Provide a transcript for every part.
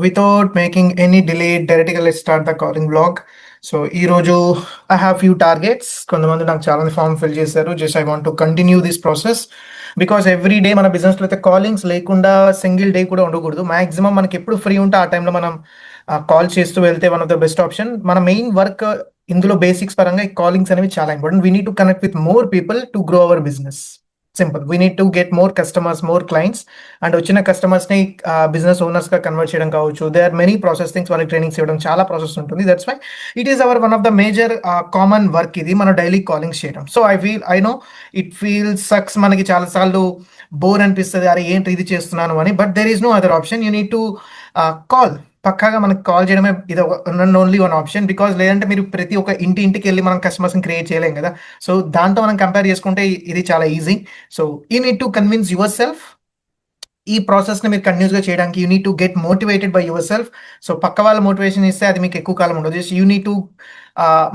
without making any delay, directly let's start the calling vlog. So ఈ రోజు I have few targets. కొంతమంది నాకు చాలా ఫామ్ ఫిల్ చేశారు. Just I want to continue this process because every day మన బిజినెస్లో అయితే కాలింగ్స్ లేకుండా సింగిల్ డే కూడా ఉండకూడదు. మాక్సిమం మనకి ఎప్పుడు ఫ్రీ ఉంటే ఆ టైంలో మనం కాల్ చేస్తూ వెళ్తే one of the best option. మన మెయిన్ వర్క్ ఇందులో బేసిక్స్ పరంగా ఈ కాలింగ్స్ అనేవి చాలా important. We need to connect with more people to grow our business. Simple. We need to get more customers, more clients. And వచ్చిన కస్టమర్స్ని business ఓనర్స్గా convert చేయడం కావచ్చు. They are many process things. వాళ్ళకి ట్రైనింగ్స్ ఇవ్వడం చాలా ప్రాసెస్ ఉంటుంది. That's why it is our one of the major common work ఇది, మన డైలీ కాలింగ్స్ చేయడం. So I know it feel sucks. మనకి చాలాసార్లు బోర్ అనిపిస్తుంది, అరే ఏంటి ఇది చేస్తున్నాను అని. But there is no other option. You need to call. పక్కాగా మనకి కాల్ చేయడమే ఇది ఓన్లీ వన్ ఆప్షన్. బికాజ్ లేదంటే మీరు ప్రతి ఒక్క ఇంటికి వెళ్ళి మనం కస్టమర్స్ని క్రియేట్ చేయలేం కదా. సో దాంతో మనం కంపేర్ చేసుకుంటే ఇది చాలా easy. So you need to convince your self. ఈ ప్రాసెస్ని మీరు కంటిన్యూస్గా చేయడానికి you need to get motivated by your self. So పక్క వాళ్ళ మోటివేషన్ ఇస్తే అది మీకు ఎక్కువ కాలం ఉండదు. Just you need to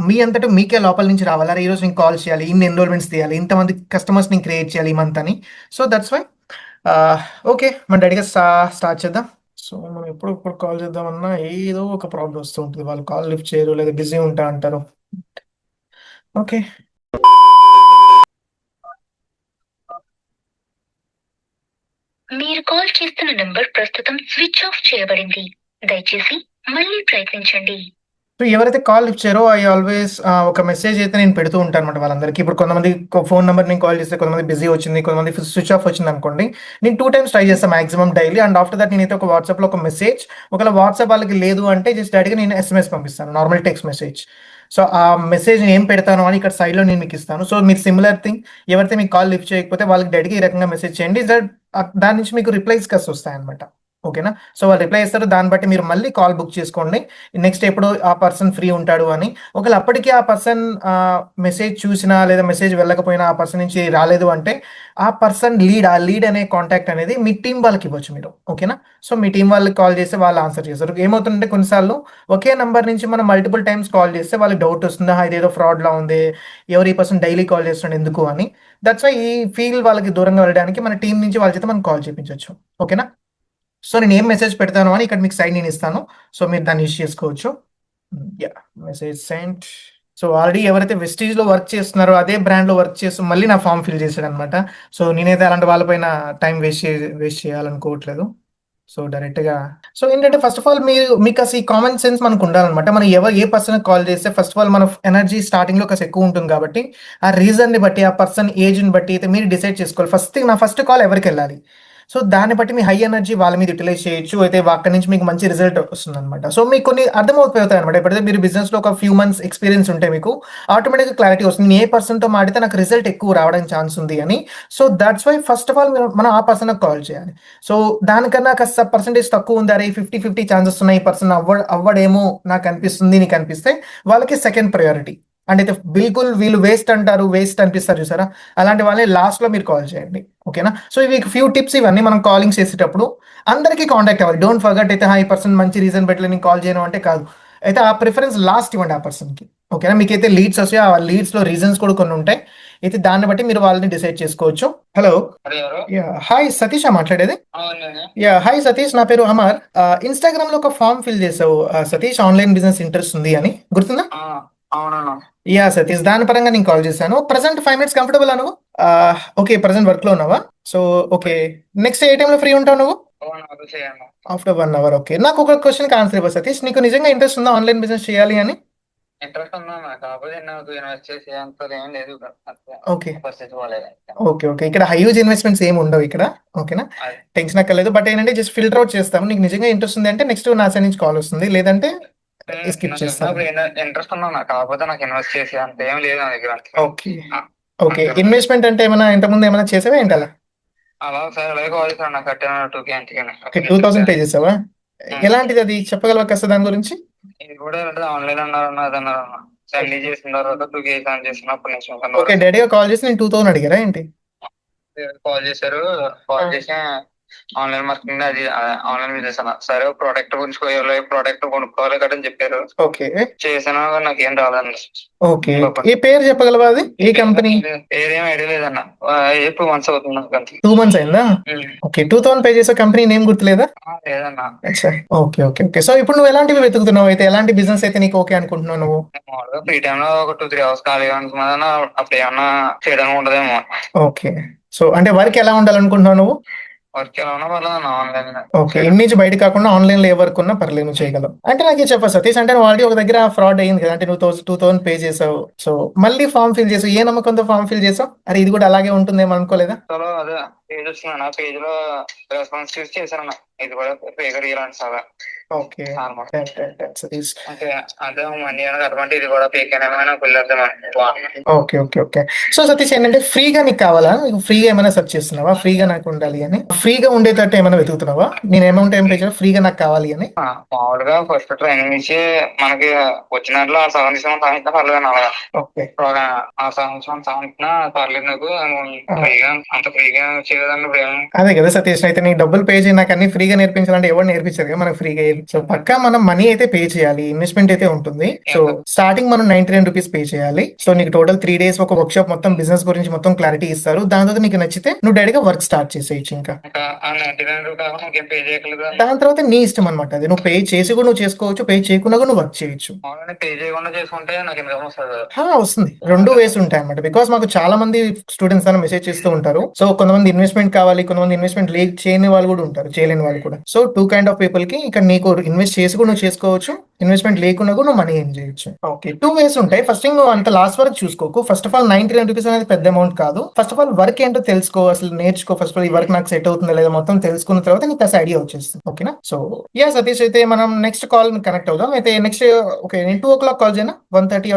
me అంతటా మీకే లోపల నుంచి రావాలి. అరే ఈరోజు నేను కాల్ చేయాలి, ఇన్ని ఎన్రోల్మెంట్స్ తీయాలి, ఇంతమంది కస్టమర్స్ని క్రియేట్ చేయాలి ఈ మంత్ అని. సో దట్స్ వై ఓకే మన డైరెక్ట్గా స్టార్ట్ చేద్దాం. సో మనం ఎప్పుడు కాల్ చేద్దామన్నా ఏదో ఒక ప్రాబ్లం వస్తూ ఉంటుంది. వాళ్ళు కాల్ లిఫ్ట్ చేయరు, లేదా బిజీ ఉంటా అంటారు. ఓకే, మీరు కాల్ చేస్తున్న నంబర్ ప్రస్తుతం స్విచ్ ఆఫ్ చేయబడింది. దయచేసి మళ్ళీ ప్రయత్నించండి. సో ఎవరైతే కాల్ లిఫ్ట్ చేయరో ఐ ఆల్వేస్ ఒక మెసేజ్ అయితే నేను పెడుతూ ఉంటాను అనమాట వాళ్ళందరికీ. ఇప్పుడు కొంతమంది ఫోన్ నెంబర్ నేను కాల్ చేస్తే కొంతమంది బిజీ వచ్చింది, కొంతమంది స్విచ్ ఆఫ్ వచ్చింది అనుకోండి. నేను 2 times ట్రై చేస్తాను maximum daily. And after that నేనైతే ఒక వాట్సాప్లో ఒక మెసేజ్, ఒకవేళ వాట్సాప్ వాళ్ళకి లేదు అంటే జస్ట్ డైరెక్ట్గా నేను ఎస్ఎంఎస్ పంపిస్తాను, నార్మల్ టెక్స్ట్ మెసేజ్. సో ఆ మెసేజ్ నేను ఏం పెడతాను అని ఇక్కడ సైడ్లో నేను మీకు ఇస్తాను. సో మీరు సిమిలర్ థింగ్, ఎవరైతే మీకు కాల్ లిఫ్ట్ చేయకపోతే వాళ్ళకి డైరెక్ట్గా ఈ రకంగా మెసేజ్ చేయండి. దాని నుంచి మీకు రిప్లైస్ కస్ వస్తాయన్నమాట. ఓకేనా. సో వాళ్ళు రిప్లై ఇస్తారు, దాన్ని బట్టి మీరు మళ్ళీ కాల్ బుక్ చేసుకోండి నెక్స్ట్ ఎప్పుడు ఆ పర్సన్ ఫ్రీ ఉంటాడు అని. ఒకవేళ అప్పటికీ ఆ పర్సన్ మెసేజ్ చూసినా లేదా మెసేజ్ వెళ్ళకపోయినా ఆ పర్సన్ నుంచి రాలేదు అంటే ఆ పర్సన్ ఆ లీడ్ అనే కాంటాక్ట్ అనేది మీ టీం వాళ్ళకి ఇవ్వచ్చు మీరు. ఓకేనా. సో మీ టీం వాళ్ళకి కాల్ చేస్తే వాళ్ళు ఆన్సర్ చేస్తారు. ఏమవుతుందంటే కొన్నిసార్లు ఒకే నెంబర్ నుంచి మనం మల్టిపుల్ టైమ్స్ కాల్ చేస్తే వాళ్ళకి డౌట్ వస్తుందా, ఇదేదో ఫ్రాడ్లా ఉంది, ఎవరు ఈ పర్సన్ డైలీ కాల్ చేస్తున్నాడు ఎందుకు అని. దట్స్ వై ఈ ఫీల్ వాళ్ళకి దూరంగా వెళ్ళడానికి మన టీం నుంచి వాళ్ళ చేత మనం కాల్ చేయించవచ్చు. ఓకేనా. సో నేను ఏం మెసేజ్ పెడతాను అని ఇక్కడ మీకు సైడ్ నేను ఇస్తాను. సో మీరు దాన్ని యూస్ చేసుకోవచ్చు. Yeah, message sent. So already ఎవరైతే వెస్టీజ్లో వర్క్ చేస్తున్నారో అదే బ్రాండ్లో వర్క్ చేస్తూ మళ్ళీ నా ఫామ్ ఫిల్ చేశాడు అనమాట. సో నేనైతే అలాంటి వాళ్ళపైన టైం వేస్ట్ చేయాలనుకోవట్లేదు. సో డైరెక్ట్గా సో ఏంటంటే ఫస్ట్ ఆఫ్ ఆల్ మీకు అసలు ఈ కామన్ సెన్స్ మనకు ఉండాలన్నమాట. మనం ఏ పర్సన్ కాల్ చేస్తే ఫస్ట్ ఆఫ్ ఆల్ మన ఎనర్జీ స్టార్టింగ్లో కాస్త ఎక్కువ ఉంటుంది కాబట్టి ఆ రీజన్ని బట్టి, ఆ పర్సన్ ఏజ్ని బట్టి అయితే మీరు డిసైడ్ చేసుకోవాలి నా ఫస్ట్ కాల్ ఎవరికి వెళ్ళాలి. సో దాన్ని బట్టి మీ హై ఎనర్జీ వాళ్ళ మీద యూటిలైజ్ చేయొచ్చు. అయితే అక్కడి నుంచి మీకు మంచి రిజల్ట్ వస్తుంది అనమాట. సో మీకు కొన్ని అర్థమైపోతాయి అనమాట. ఎప్పుడైతే మీరు బిజినెస్లో ఒక ఫ్యూ మంత్స్ ఎక్స్పీరియన్స్ ఉంటే మీకు ఆటోమేటిక్గా క్లారిటీ వస్తుంది, నేను ఏ పర్సన్తో మాడితే నాకు రిజల్ట్ ఎక్కువ రావడానికి ఛాన్స్ ఉంది అని. So that's why first of all మనం ఆ పర్సన్కి కాల్ చేయాలి. సో దానికన్నా కాస్త పర్సంటేజ్ తక్కువ ఉంది, అరే 50-50 ఛాన్సెస్ ఉన్నాయి ఈ పర్సన్ అవ్వడేమో నాకు అనిపిస్తుంది నీకు అనిపిస్తే వాళ్ళకి సెకండ్ ప్రయారిటీ. అండ్ అయితే బిల్కుల్ వీళ్ళు వేస్ట్ అనిపిస్తారు చూసారా, అలాంటి వాళ్ళని లాస్ట్లో మీరు కాల్ చేయండి. ఓకేనా. సో ఇవి ఫ్యూ టిప్స్, ఇవన్నీ మనం కాలింగ్ చేసేటప్పుడు అందరికీ కాంటాక్ట్ అవ్వాలి. డోంట్ ఫర్గట్ అయితే ఈ పర్సన్ మంచి రీజన్ పెట్టలే నేను కాల్ చేయను అంటే కాదు. అయితే ఆ ప్రిఫరెన్స్ లాస్ట్ ఇవ్వండి ఆ పర్సన్కి. ఓకేనా. మీకైతే లీడ్స్ వస్తాయి, ఆ లీడ్స్లో రీజన్స్ కూడా కొన్ని ఉంటాయి. అయితే దాన్ని బట్టి మీరు వాళ్ళని డిసైడ్ చేసుకోవచ్చు. హలో, యా హాయ్ సతీష్ మాట్లాడేది. యా హాయ్ సతీష్, నా పేరు అమర్. ఇన్స్టాగ్రామ్లో ఒక ఫామ్ ఫిల్ చేసావు సతీష్, ఆన్లైన్ బిజినెస్ ఇంట్రెస్ట్ ఉంది అని, గుర్తుందా? యా సతీష్, దాని పరంగా నేను కాల్ చేశాను. ప్రజెంట్ 5 minutes కంఫర్టబుల్ నువ్వు? ఓకే, ప్రజెంట్ వర్క్ లో ఉన్నావా? సో ఓకే, నెక్స్ట్ ఏ టైంలో ఫ్రీ ఉంటావు నువ్వు? After 1 hour. ఓకే, నాకు ఒక క్వశ్చన్కి ఆన్సర్ ఇవ్వ సతీష్. నీకు నిజంగా ఇంట్రెస్ట్ ఉందా ఆన్లైన్ బిజినెస్ చేయాలి అని? ఇంట్రెస్ట్ ఉందా కాకపోతే నాకు ఇన్వెస్ట్ చేసే అంత ఏం లేదు. ఓకే ఓకే ఓకే, ఇక్కడ హైయూజ్ ఇన్వెస్ట్మెంట్స్ ఏమి ఉండవు ఇక్కడ. ఓకేనా, టెన్షన్ అక్కర్లేదు. బట్ ఏంటంటే జస్ట్ ఫిల్టర్ అవుట్ చేస్తాము. నీకు నిజంగా ఇంట్రెస్ట్ ఉంది అంటే నెక్స్ట్ నా సైడ్ నుంచి కాల్ వస్తుంది, లేదంటే స్కిప్ చేస్తాను. ఇంట్రెస్ట్ ఉన్నా కాకపోతే నాకు ఇన్వెస్ట్ చేసే అంత ఏం లేదు నా దగ్గర. ఓకే ఓకే, ఇన్వెస్ట్మెంట్ అంటే ఎంతమంది ఏమైనా చేసావా ఏంటి అలా? అలా సార్ అలాగే కాల్ చేశాను, నాకు కట్టిన 2K అంతేగాని. 2000 పే చేసావా? ఎలాంటిది అది చెప్పగలవా కాస్త దాని గురించి? ఇది కూడా ఆన్లైన్ అన్నారు అదన్నారు అన్ని చేసిన తర్వాత 2K చేసినప్పటి నుంచి ఓకే, డైరెక్ట్గా కాల్ చేసి నేను 2000 అడిగారా ఏంటి? కాల్ చేశారు. కాల్ చేసి ఆన్లైన్ మార్కెటింగ్ అది ఆన్లైన్ బిజినెస్ అన్న. సరే ప్రోడక్ట్ గురించి ప్రోడక్ట్ కొనుక్కోవాలి కదా అని చెప్పారు. ఓకే. చేసాను నాకు ఏం రాలేదండి. ఓకే. ఈ పేరు చెప్పగలవా అది? ఏ కంపెనీ? ఏదేం ఐడియా లేదన్న. 2 months అవుతుంది నాకు అంతే. 2 months అయిందా? ఓకే. 2000 పే చేసే కంపెనీ నేమ్ గుర్తులేదా? లేదన్న. అచ్చా. ఓకే. ఓకే. ఓకే. సో ఇప్పుడు నువ్వు ఎలాంటివి వెతుకుతున్నావు అయితే? ఎలాంటి బిజినెస్ అయితే నీకు ఓకే అనుకుంటున్నావు నువ్వు? మామూలుగా ఫ్రీ టైమ్ లో ఒక 2-3 hours ఖాళీగా అనుకున్నా అప్పుడు ఏమన్నా చేయడానికి ఉండదేమో. ఓకే. సో అంటే వర్క్ ఎలా ఉండాలనుకుంటున్నావు నువ్వు? వర్క్ ఎలా ఉన్నా పర్లేదన్న ఆన్లైన్. ఓకే. ఇంటి నుంచి బయట కాకుండా ఆన్లైన్ లో ఏ వర్క్ ఉన్నా పర్లేదు, నువ్వు చేయగలవు. అంటే నాకు ఇది చెప్పు సతీష్, అంటే నువ్వు ఆల్రెడీ ఒక దగ్గర ఫ్రాడ్ అయ్యింది కదా, అంటే నువ్వు 2000 పే చేసావు. సో మళ్ళీ ఫామ్ ఫిల్ చేసావు. ఏ నమ్మకంతో ఫామ్ ఫిల్ చేసావు? అరే ఇది కూడా అలాగే ఉంటుందేమో అనుకోలేదా? చలో అదే పేజ్ వచ్చిందన్న. ఆ పేజ్ లో రెస్పాన్స్ చూసి చేశానన్న. ఇది కూడా ఫేగర్ ఇలాంటి సార్. ఓకే. సతీష్. అంటే అదే మనీ అని అటువంటి ఇది కూడా ఫేక్ అయినా పిల్లర్దేమని. Okay. Okay. Okay. So Satish ఏంటంటే ఫ్రీగా నీకు కావాలా? నీకు ఫ్రీగా ఏమైనా సెర్చ్ చేస్తున్నావా? ఫ్రీగా నాకు ఉండాలి అని, ఫ్రీగా ఉండేటట్టు ఏమైనా వెతుకుతున్నావా? నేను అమౌంట్ ఏం పే చేయాలి, ఫ్రీగా నాకు కావాలి అని? మామూలుగా ఫస్ట్ ట్రైనింగ్ ఇచ్చి మనకి వచ్చిన దాంట్లో ఆ సగం తీసుకుని సాధించినా పర్లేదు అలాగా. ఓకే. ఆ సగం సాధించినా పర్లేదు నాకు. ఫ్రీగా అంత ఫ్రీగా చేయదండి. అదే కదా సతీష్, అయితే నీకు డబ్బులు పే చేయి, నాకు అన్ని ఫ్రీగా నేర్పించాలంటే ఎవరు నేర్పించారు కదా మనకు ఫ్రీగా. సో పక్కా మనం మనీ అయితే పే చేయాలి, ఇన్వెస్ట్మెంట్ అయితే ఉంటుంది. సో స్టార్టింగ్ మనం 99 రూపీస్ పే చేయాలి. సో నీకు టోటల్ 3 days ఒక వర్క్ షాప్ మొత్తం బిజినెస్ గురించి మొత్తం క్లారిటీ ఇస్తారు. దాని తర్వాత నీకు నచ్చితే నువ్వు డైరెక్ట్ గా వర్క్ స్టార్ట్ చేసేయచ్చు. ఇంకా పే చేయగలదు. దాని తర్వాత నీ ఇష్టం అనమాట. అది నువ్వు పే చేసి కూడా నువ్వు చేసుకోవచ్చు, పే చేయకుండా కూడా నువ్వు వర్క్ చేయొచ్చు. పే చేయకుండా చేసుకుంటే నాకు ఇన్కమ్ వస్తుంది. వస్తుంది. 2 ways ఉంటాయి అనమాట. బికాస్ మాకు చాలా మంది స్టూడెంట్స్ అని మెసేజ్ చేస్తూ ఉంటారు. సో కొంతమంది ఇన్వెస్ట్మెంట్ కావాలి, కొంతమంది ఇన్వెస్ట్మెంట్ చేయని వాళ్ళు కూడా ఉంటారు, చేయలేని వాళ్ళు కూడా. సో 2 kind of పీపుల్ కి ఇక్కడ నీకు ఇన్వెస్ట్ చేసి కూడా నువ్వు చేసుకోవచ్చు, ఇన్వెస్ట్మెంట్ లేకుండా కూడా నువ్వు మనీ ఏం చేయొచ్చు. ఓకే. 2 ways ఉంటాయి. ఫస్ట్ థింగ్ నువ్వు అంత లాస్ట్ వరకు చూసుకోకు. ఫస్ట్ ఆఫ్ ఆల్ 99 రూపీస్ అనేది పెద్ద అమౌంట్ కాదు. ఫస్ట్ ఆఫ్ ఆల్ వర్క్ ఏంటో తెలుసుకో, అసలు నేర్చుకో. ఫస్ట్ ఆఫ్ ఆల్ ఈ వర్క్ నాకు సెట్ అవుతుందా లేదా మొత్తం తెలుసుకున్న తర్వాత నీకు అసలు ఐడియా వచ్చేస్తుంది. ఓకేనా? సో యా సతీష్, అయితే మనం నెక్స్ట్ కాల్ కనెక్ట్ అవుదాం. అయితే నెక్స్ట్ ఓకే నేను 2 o'clock కాల్ చేయనా? 1:30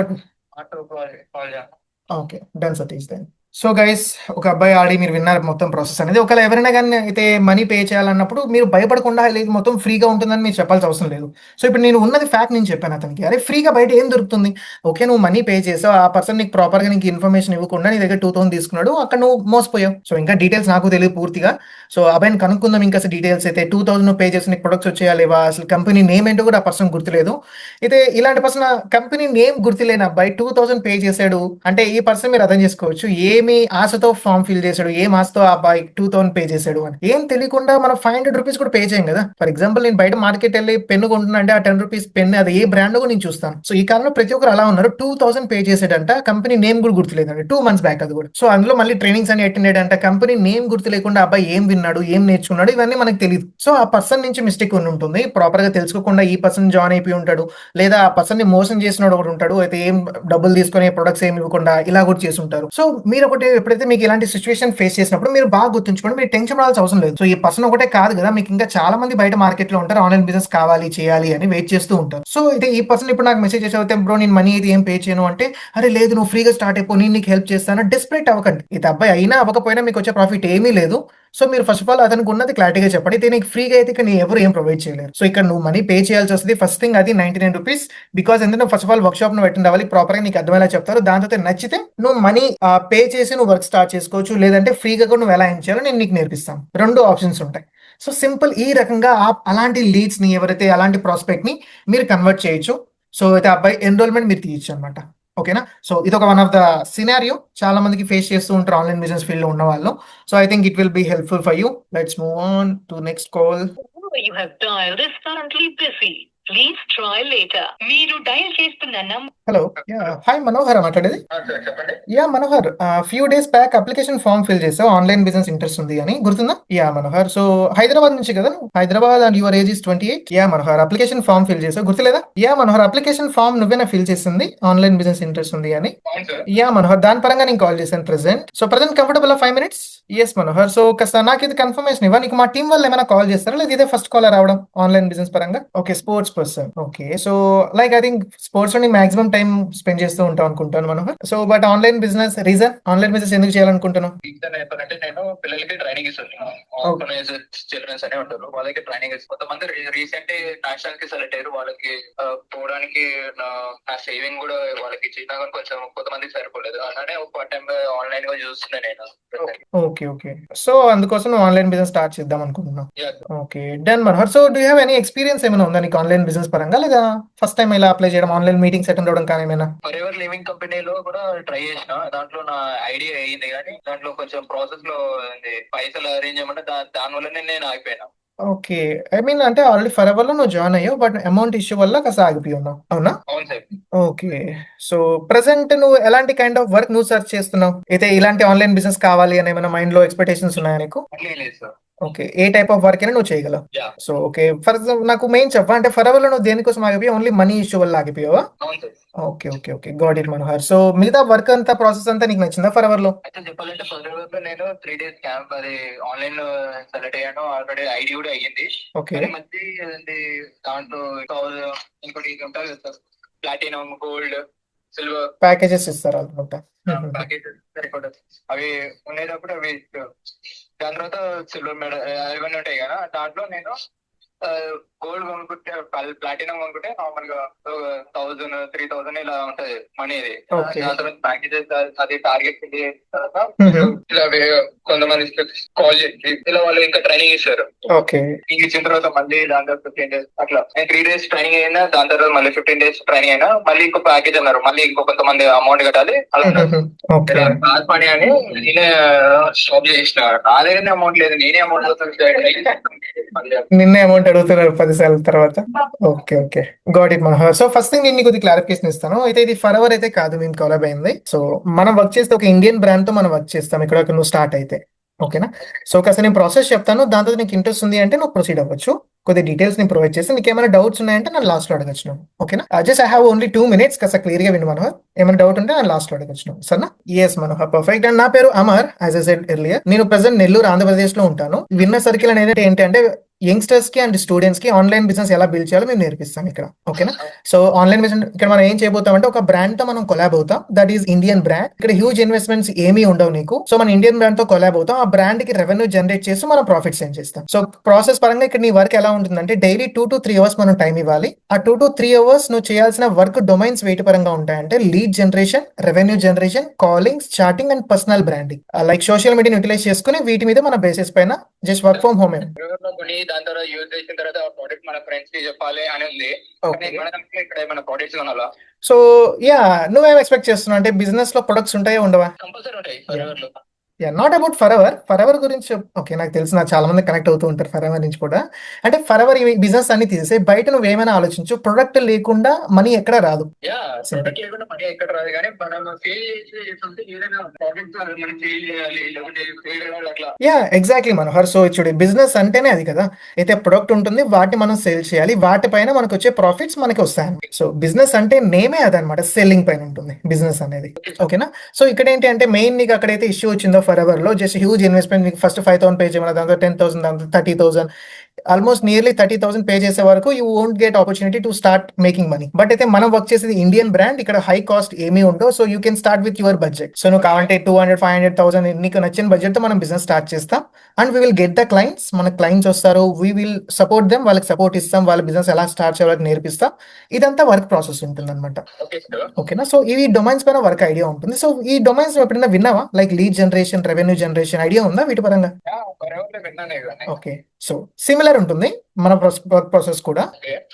okay. Done Satish then. So guys, ఒక అబ్బాయి ఆడి మీరు విన్నారు మొత్తం ప్రాసెస్ అనేది. ఒకవేళ ఎవరైనా కానీ అయితే మనీ పే చేయాలన్నప్పుడు మీరు భయపడకుండా లేదు మొత్తం ఫ్రీగా ఉంటుందని మీరు చెప్పాల్సిన అవసరం లేదు. సో ఇప్పుడు నేను ఉన్నది ఫ్యాక్ట్ నేను చెప్పాను అతనికి. అరే ఫ్రీగా బయట ఏం దొరుకుతుంది? ఓకే నువ్వు మనీ పే చేసావు, ఆ పర్సన్ నీకు ప్రాపర్గా నీకు ఇన్ఫర్మేషన్ ఇవ్వకుండా నీ దగ్గర 2000 తీసుకున్నాడు, అక్కడ నువ్వు మోసపోయావు. సో ఇంకా డీటెయిల్స్ నాకు తెలియదు పూర్తిగా. సో అబ్బాయిని కనుక్కుందాం ఇంకా డీటెయిల్స్. అయితే 2000 నువ్వు పే చేసి నీకు ప్రొడక్ట్స్ వచ్చేయా లేవా, అసలు కంపెనీ నేమ్ ఏంటో కూడా ఆ పర్సన్ గుర్తులేదు. అయితే ఇలాంటి పర్సన్ కంపెనీ నేమ్ గుర్తులేని అబ్బాయి 2000 పే చేశాడు అంటే ఈ పర్సన్ మీరు అర్థం చేసుకోవచ్చు ఏమి ఆశతో ఫామ్ ఫిల్ చేశాడు, ఏం ఆశతో ఆ అబ్బాయి 2000 పే చేశాడు అని. ఏం తెలియకుండా మనం 500 రూపీస్ కూడా పే చేయం కదా. ఫర్ ఎగ్జాంపుల్ నేను బయట మార్కెట్ వెళ్ళి పెన్ను కొంటున్నా అంటే ఆ 10 రూపీస్ పెన్ అది ఏ బ్రాండ్ కూడా నేను చూస్తాను. సో ఈ కాలంలో ప్రతి ఒక్కరు అలా ఉన్నారు. 2000 పే చేసాడంట, కంపెనీ నేమ్ కూడా గుర్తులేదండి. 2 months బ్యాక్ అది కూడా. సో అందులో మళ్ళీ ట్రైనింగ్స్ అని అటెండ్ అయ్యాడంట. కంపెనీ నేమ్ గుర్తు లేకుండా అబ్బాయి ఏం విన్నాడు, ఏం నేర్చుకున్నాడు, ఇవన్నీ మనకు తెలియదు. సో ఆ పర్సన్ నుంచి మిస్టేక్ ఉంటుంది. ప్రాపర్ గా తెలుసుకోకుండా ఈ పర్సన్ జాయిన్ అయిపోయి ఉంటాడు, లేదా ఆ పర్సన్ ని మోసం చేసినాడు ఒకటి ఉంటాడు. అయితే ఏం డబ్బులు తీసుకొని ప్రొడక్ట్స్ ఏమి ఇవ్వకుండా ఇలా కూడా చేసి ఉంటారు. సో మీరు ఒకటి ఎప్పుడైతే మీకు ఇలాంటి సిచువేషన్ ఫేస్ చేసినప్పుడు మీరు బాగా గుర్తుంచుకోండి, మీరు టెన్షన్ పడాల్సిన అవసరం లేదు. సో ఈ పర్సన్ ఒకటే కాదు కదా, మీకు ఇంకా చాలా మంది బయట మార్కెట్ లో ఉంటారు, ఆన్లైన్ బిజినెస్ కావాలి చేయాలి అని వెయిట్ చేస్తూ ఉంటారు. సో అయితే ఈ పర్సన్ ఇప్పుడు నాకు మెసేజ్ చేసి బ్రో నేను మనీ అయితే ఏం పే చేయను అంటే, అరే లేదు నువ్వు ఫ్రీగా స్టార్ట్ అయిపో, నేను నీకు హెల్ప్ చేస్తాను. డెస్పరేట్ అవ్వకండి. ఇది అబ్బాయి అయినా అవ్వకపోయినా మీకు వచ్చే ప్రాఫిట్ ఏమీ లేదు. సో మీరు ఫస్ట్ ఆఫ్ ఆల్ అతనికి ఉన్నది క్లారిటీగా చెప్పండి. అయితే నీకు ఫ్రీగా అయితే ఇక్కడ ఎవరు ఏం ప్రొవైడ్ చేయలేరు. సో ఇక్కడ నువ్వు మనీ పే చేయాల్సి వస్తుంది. ఫస్ట్ థింగ్ అది 99 రూపీస్. బికాస్ ఎందుకంటే first of all work shop నువ్వు అటెండ్ అవ్వాలి, ప్రాపర్ గా నీకు అర్థమయ్యేలా చెప్తారు. దాని తర్వాత నచ్చితే నువ్వు మనీ పే చేసి నువ్వు వర్క్ స్టార్ట్ చేసుకోవచ్చు, లేదంటే ఫ్రీగా కూడా నువ్వు ఎలా ఏం చేయాలో నేను నీకు నేర్పిస్తాను. 2 ఆప్షన్స్ ఉంటాయి. సో సింపుల్ ఈ రకంగా అలాంటి లీడ్స్ ని ఎవరైతే అలాంటి ప్రాస్పెక్ట్ ని మీరు కన్వర్ట్ చేయొచ్చు. సో అయితే అబ్బాయి ఎన్రోల్మెంట్ మీరు తీయచ్చు అనమాట. ఓకేనా? సో ఇది ఒక 1 of the సినారియో చాలా మందికి ఫేస్ చేస్తూ ఉంటారు ఆన్లైన్ బిజినెస్ ఫీల్డ్ లో ఉన్న వాళ్ళు. So I think it will be helpful for you. Let's move on to next call. You have dialed is currently busy. Please try later. మీరు dial చేస్తున్న number. Hello, hi Manohar మాట్లాడేది. చెప్పండి. Yeah Manohar, few days back application form fill చేసావు, online business interest ఉంది అని, గుర్తుందా? Yeah Manohar, so Hyderabad నుంచి కదా, Hyderabad and your age is 28. Yeah Manohar, application form fill చేసావు, గుర్తులేదా? యా మనోహర్, అప్లికేషన్ ఫామ్ నువ్వేనా ఫిల్ చేసింది ఆన్లైన్ బిజినెస్ ఇంట్రెస్ట్ ఉంది అని? యా మనోహర్, దాని పరంగా నేను కాల్ చేశాను present. So present comfortable 5 minutes? Yes Manohar, so నాకు ఇది కన్ఫర్మేషన్ ఇవ్వ, నీకు మా టీం వాళ్ళు ఏమైనా కాల్ చేస్తారా లేదా ఇదే ఫస్ట్ కాల్ రావడం ఆన్లైన్ బిజినెస్ పరంగా? Okay, sports person. Okay. So like I think sports లో మాక్సిమం టైం స్పెండ్ చేస్తూ ఉంటాం అనుకుంటాను మనం. So but online business online business ఎందుకు చేయాలనుకుంటున్నావు? రీజన్ ఏంటంటే నేను పిల్లలకి ట్రైనింగ్ ఇస్తున్నాను. ఓకే. ఆర్ఫనైజ్ చిల్డ్రన్స్ అనే ఉంటారు, వాళ్ళకి ట్రైనింగ్ ఇస్తాను. కొంతమంది రీసెంట్ నేషనల్ కి సెలెక్ట్ అయ్యారు. వాళ్ళకి పోవడానికి నా సేవింగ్ కూడా వాళ్ళకి ఇచ్చినా కానీ కొంచెం కొంతమందికి సరిపోలేదు. అలానే ఒక పార్ట్ టైం ఆన్లైన్ గా చూస్తున్నాను నేను. ఓకే. ఓకే. సో అందుకోసం నువ్వు ఆన్లైన్ బిజినెస్ స్టార్ట్ చేద్దాం అనుకుంటున్నావు. Yeah. Okay. Done Manohar. So do you have any experience ఏమైనా ఉందా నీకు ఆన్లైన్ బిజినెస్ పరంగా, లేదా ఫస్ట్ టైం ఇలా అప్లై చేయడం, ఆన్లైన్ మీటింగ్స్ అటెండ్ అవ్వడం కానీ ఏమైనా? ఫర్ ఎవర్ లివింగ్ కంపెనీలో కూడా ట్రై చేసిన. దాంట్లో నా ఐడియా అయ్యింది కానీ దాంట్లో కొంచెం ప్రాసెస్ లో పైసలు అరేంజ్ చేయమంటే దాని వల్లనే నేను ఆగిపోయినా. ఓకే. ఐ మీన్ అంటే ఆల్రెడీ ఫర్ ఎవర్ లో నువ్వు జాయిన్ అయ్యావు, బట్ అమౌంట్ ఇష్యూ వల్ల కాస్త ఆగిపోయి ఉన్నావు, అవునా? అవును సార్. ఓకే. సో ప్రెసెంట్ నువ్వు ఎలాంటి కైండ్ ఆఫ్ వర్క్ నువ్వు సెర్చ్ చేస్తున్నావు? అయితే ఇలాంటి ఆన్లైన్ బిజినెస్ కావాలి అని ఏమైనా మైండ్ లో ఎక్స్పెక్టేషన్స్ ఉన్నాయా నీకు? అట్లే లేదు sir. Okay. A type of work అయినా నువ్వు చేయగలవు. Yeah. So okay, for example నాకు మెయిన్ చెప్పా, అంటే ఫర్ ఎవర్ లో నువ్వు దేనికోసం ఆగిపోయావు? ఓన్లీ మనీ ఇష్యూ వల్ల ఆగిపోయావా? అవును sir. Okay. Okay. Okay. Got it Manohar. So మిగతా వర్క్ అంతా ప్రాసెస్ అంతా నీకు నచ్చిందా ఫర్ ఎవర్ లో? అయితే చెప్పాలంటే ఫర్ ఎవర్ లో నేను 3 days క్యాంప్ అది ఆన్లైన్ లో సెలెక్ట్ అయ్యాను. ఆల్రెడీ ఐడి కూడా అయ్యింది. ఓకే. కానీ మధ్య దాంట్లో ఇంకోటి ఇది ఉంటుంది sir, platinum, gold, silver packages ఇస్తారు అనుకుంటా. ప్యాకేజెస్ సరిపడదు. అవి ఉండేటప్పుడు అవి దాని తర్వాత సిల్వర్ మెడల్ అవన్నీ ఉంటాయి కదా. దాంట్లో నేను గోల్డ్ కొనుక్కుంటే ప్లాటినం కొనుక్కుంటే నార్మల్ గా 1000 3000 ఇలా ఉంటది మనీ. ఇది Okay. దాని తర్వాత ప్యాకేజెస్ అది టార్గెట్ తర్వాత Mhm. ఇలా కొంతమంది కాల్ చేసి ఇలా వాళ్ళు ఇంకా ట్రైనింగ్ ఇస్తారు. ఓకే. ట్రైనింగ్ ఇచ్చిన తర్వాత మళ్ళీ దాని తర్వాత 15 days అట్లా నేను 3 days ట్రైనింగ్ అయినా, దాని తర్వాత మళ్ళీ 15 days ట్రైనింగ్ అయినా మళ్ళీ ఇంకో ప్యాకేజ్ అన్నారు. మళ్ళీ ఇంకో కొంతమంది అమౌంట్ కట్టాలి. అలా ఓకే. కాదు పని అని నేనే స్టాప్ చేసిన. నా దగ్గర అమౌంట్ లేదు, నేనే అమౌంట్ నిన్నే అమౌంట్ అడుగుతున్నారు 10 సార్ల తర్వాత. Okay. Okay. Got it Manohar. So first thing నేను నీకు క్లారిఫికేషన్ ఇస్తాను. అయితే ఇది ఫర్ ఎవర్ అయితే కాదు, మేము కొలాబ్ అయింది. సో మనం వర్క్ చేస్తే ఒక ఇండియన్ బ్రాండ్ తో మనం వర్క్ చేస్తాం ఇక్కడ నువ్వు స్టార్ట్ అయితే. ఓకేనా? సో కాస్త నేను ప్రాసెస్ చెప్తాను, దాంతో నీకు ఇంట్రెస్ట్ ఉంది అంటే నువ్వు ప్రొసీడ్ అవ్వచ్చు. కొద్ది డీటెయిల్స్ నేను ప్రొవైడ్ చేసి నీకు ఏమైనా డౌట్స్ ఉన్నాయంటే నన్ను లాస్ట్ లో అడగచ్చు నువ్వు. ఓకేనా? Just I have only 2 minutes, కాస్త క్లియర్ గా విను మనోహర్. ఏమైనా డౌట్ ఉంటే నన్ను లాస్ట్ లో అడగచ్చు నువ్వు, సరేనా? Yes Manohar, perfect. అండ్ నా పేరు Amar, as I said earlier. నేను ప్రెసెంట్ నెల్లూరు, ఆంధ్రప్రదేశ్ లో ఉంటాను. విన్నర్ సర్కిల్ అనేది ఏంటి అంటే యంగ్స్టర్స్ కి అండ్ స్టూడెంట్స్ కి ఆన్లైన్ బిజినెస్ ఎలా బిల్డ్ చేయాలో మేము నేర్పిస్తాం ఇక్కడ. ఓకేనా? సో ఆన్లైన్ బిజినెస్ ఇక్కడ మనం ఏం చేయబోతాం అంటే ఒక బ్రాండ్ తో మనం కొలాబ్ అవుతాం. That is Indian brand. ఇక్కడ హ్యూజ్ ఇన్వెస్ట్మెంట్స్ ఏమీ ఉండవు నీకు. సో మన ఇండియన్ బ్రాండ్ తో కొలాబ్ అవుతాం. ఆ బ్రాండ్ కి రెవెన్యూ జనరేట్ చేస్తూ మనం ప్రాఫిట్స్ ఏం చేస్తాం. సో ప్రాసెస్ పరంగా ఇక్కడ నీ వర్క్ ఎలా ఉంటుందంటే డైలీ 2 to 3 hours మనం టైం ఇవ్వాలి. ఆ 2 to 3 hours నువ్వు చేయాల్సిన వర్క్ డొమైన్స్ వేటి పరంగా ఉంటాయంటే lead generation, revenue generation, callings, chatting and personal branding. Like social media utilise చేసుకుని వీటి మీద మన బేసిస్ పైన జస్ట్ వర్క్ ఫ్రమ్ హోమ్. కొని దాని తర్వాత యూజ్ చేసిన తర్వాత ప్రోడక్ట్ మన ఫ్రెండ్స్ కి చెప్పాలి అని ఉంది. ఓకే. ఇక్కడ ఏమైనా ప్రోడక్ట్స్ కొనాలా? సో యా, నువ్వేం ఎక్స్పెక్ట్ చేస్తున్నావు అంటే బిజినెస్ లో ప్రొడక్ట్స్ ఉంటాయో ఉండవా? కంపల్సరీ ఉంటాయి ఫర్ ఎవర్ లో. నాట్ అబౌట్ ఫర్ ఎవర్ గురించి. ఓకే, నాకు తెలిసి నాకు చాలా మంది కనెక్ట్ అవుతూ ఉంటారు ఫర్ ఎవర్ నుంచి కూడా. అంటే ఫర్ ఎవర్ ఈ బిజినెస్ అన్ని తీసేసి బయట నువ్వు ఏమైనా ఆలోచించు, ప్రొడక్ట్ లేకుండా మనీ ఎక్కడ రాదు. యా, ప్రొడక్ట్ లేకుండా మనీ ఎక్కడ రాదు. కానీ మనం ఫెయిల్ చేసి ఏదైనా ప్రోడక్ట్ మనం ఫెయిల్ చేయాలి, లేకుంటే ఫెయిల్ అవ్వాలి అట్లా. Yeah, exactly Manohar. సో చూడు, బిజినెస్ అంటేనే అది కదా. అయితే ప్రొడక్ట్ ఉంటుంది, వాటిని మనం సేల్ చేయాలి, వాటిపైన మనకు వచ్చే ప్రాఫిట్స్ మనకి వస్తాయి. సో బిజినెస్ అంటే నేమే అదనమాట, సెల్లింగ్ పైన ఉంటుంది బిజినెస్ అనేది. ఓకేనా? సో ఇక్కడ ఏంటి అంటే మెయిన్ నీకు అక్కడైతే ఇష్యూ వచ్చిందో ఫర్ ఎవర్ లో జస్ట్ హ్యూజ్ ఇన్వెస్ట్మెంట్, మీకు ఫస్ట్ 5,000 పే చేయమన్నా, దాంతో 10,000, దాంతో 30,000, ఆల్మోస్ట్ నియర్లీ 30,000 పే చేసే వరకు you won't get opportunity to start making money. But అయితే మనం వర్క్ చేసేది ఇండియన్ బ్రాండ్, ఇక్కడ హై కాస్ట్ ఏమీ ఉండవు. So you can start with your budget. So నువ్వు కావాలంటే 200, 500,000 నీకు నచ్చిన బడ్జెట్ తో మనం బిజినెస్ స్టార్ట్ చేస్తాం. And we will get the clients. మన క్లయింట్స్ వస్తారు, వీ విల్ సపోర్ట్ దెమ్, వాళ్ళకి సపోర్ట్ ఇస్తాం, వాళ్ళ బిజినెస్ ఎలా స్టార్ట్ చేయాలని నేర్పిస్తాం. ఇదంతా వర్క్ ప్రాసెస్ ఉంటుంది అనమాట. ఓకేనా? సో ఇవి డొమైన్స్ పైన వర్క్ ఐడియా ఉంటుంది. సో ఈ డొమైన్స్ ఎప్పుడైనా విన్నావా? Like lead generation, revenue generation idea ఉందా వీటి పరంగా? ఓకే. సో సిమిలర్ ఉంటుంది మన వర్క్ ప్రాసెస్ కూడా.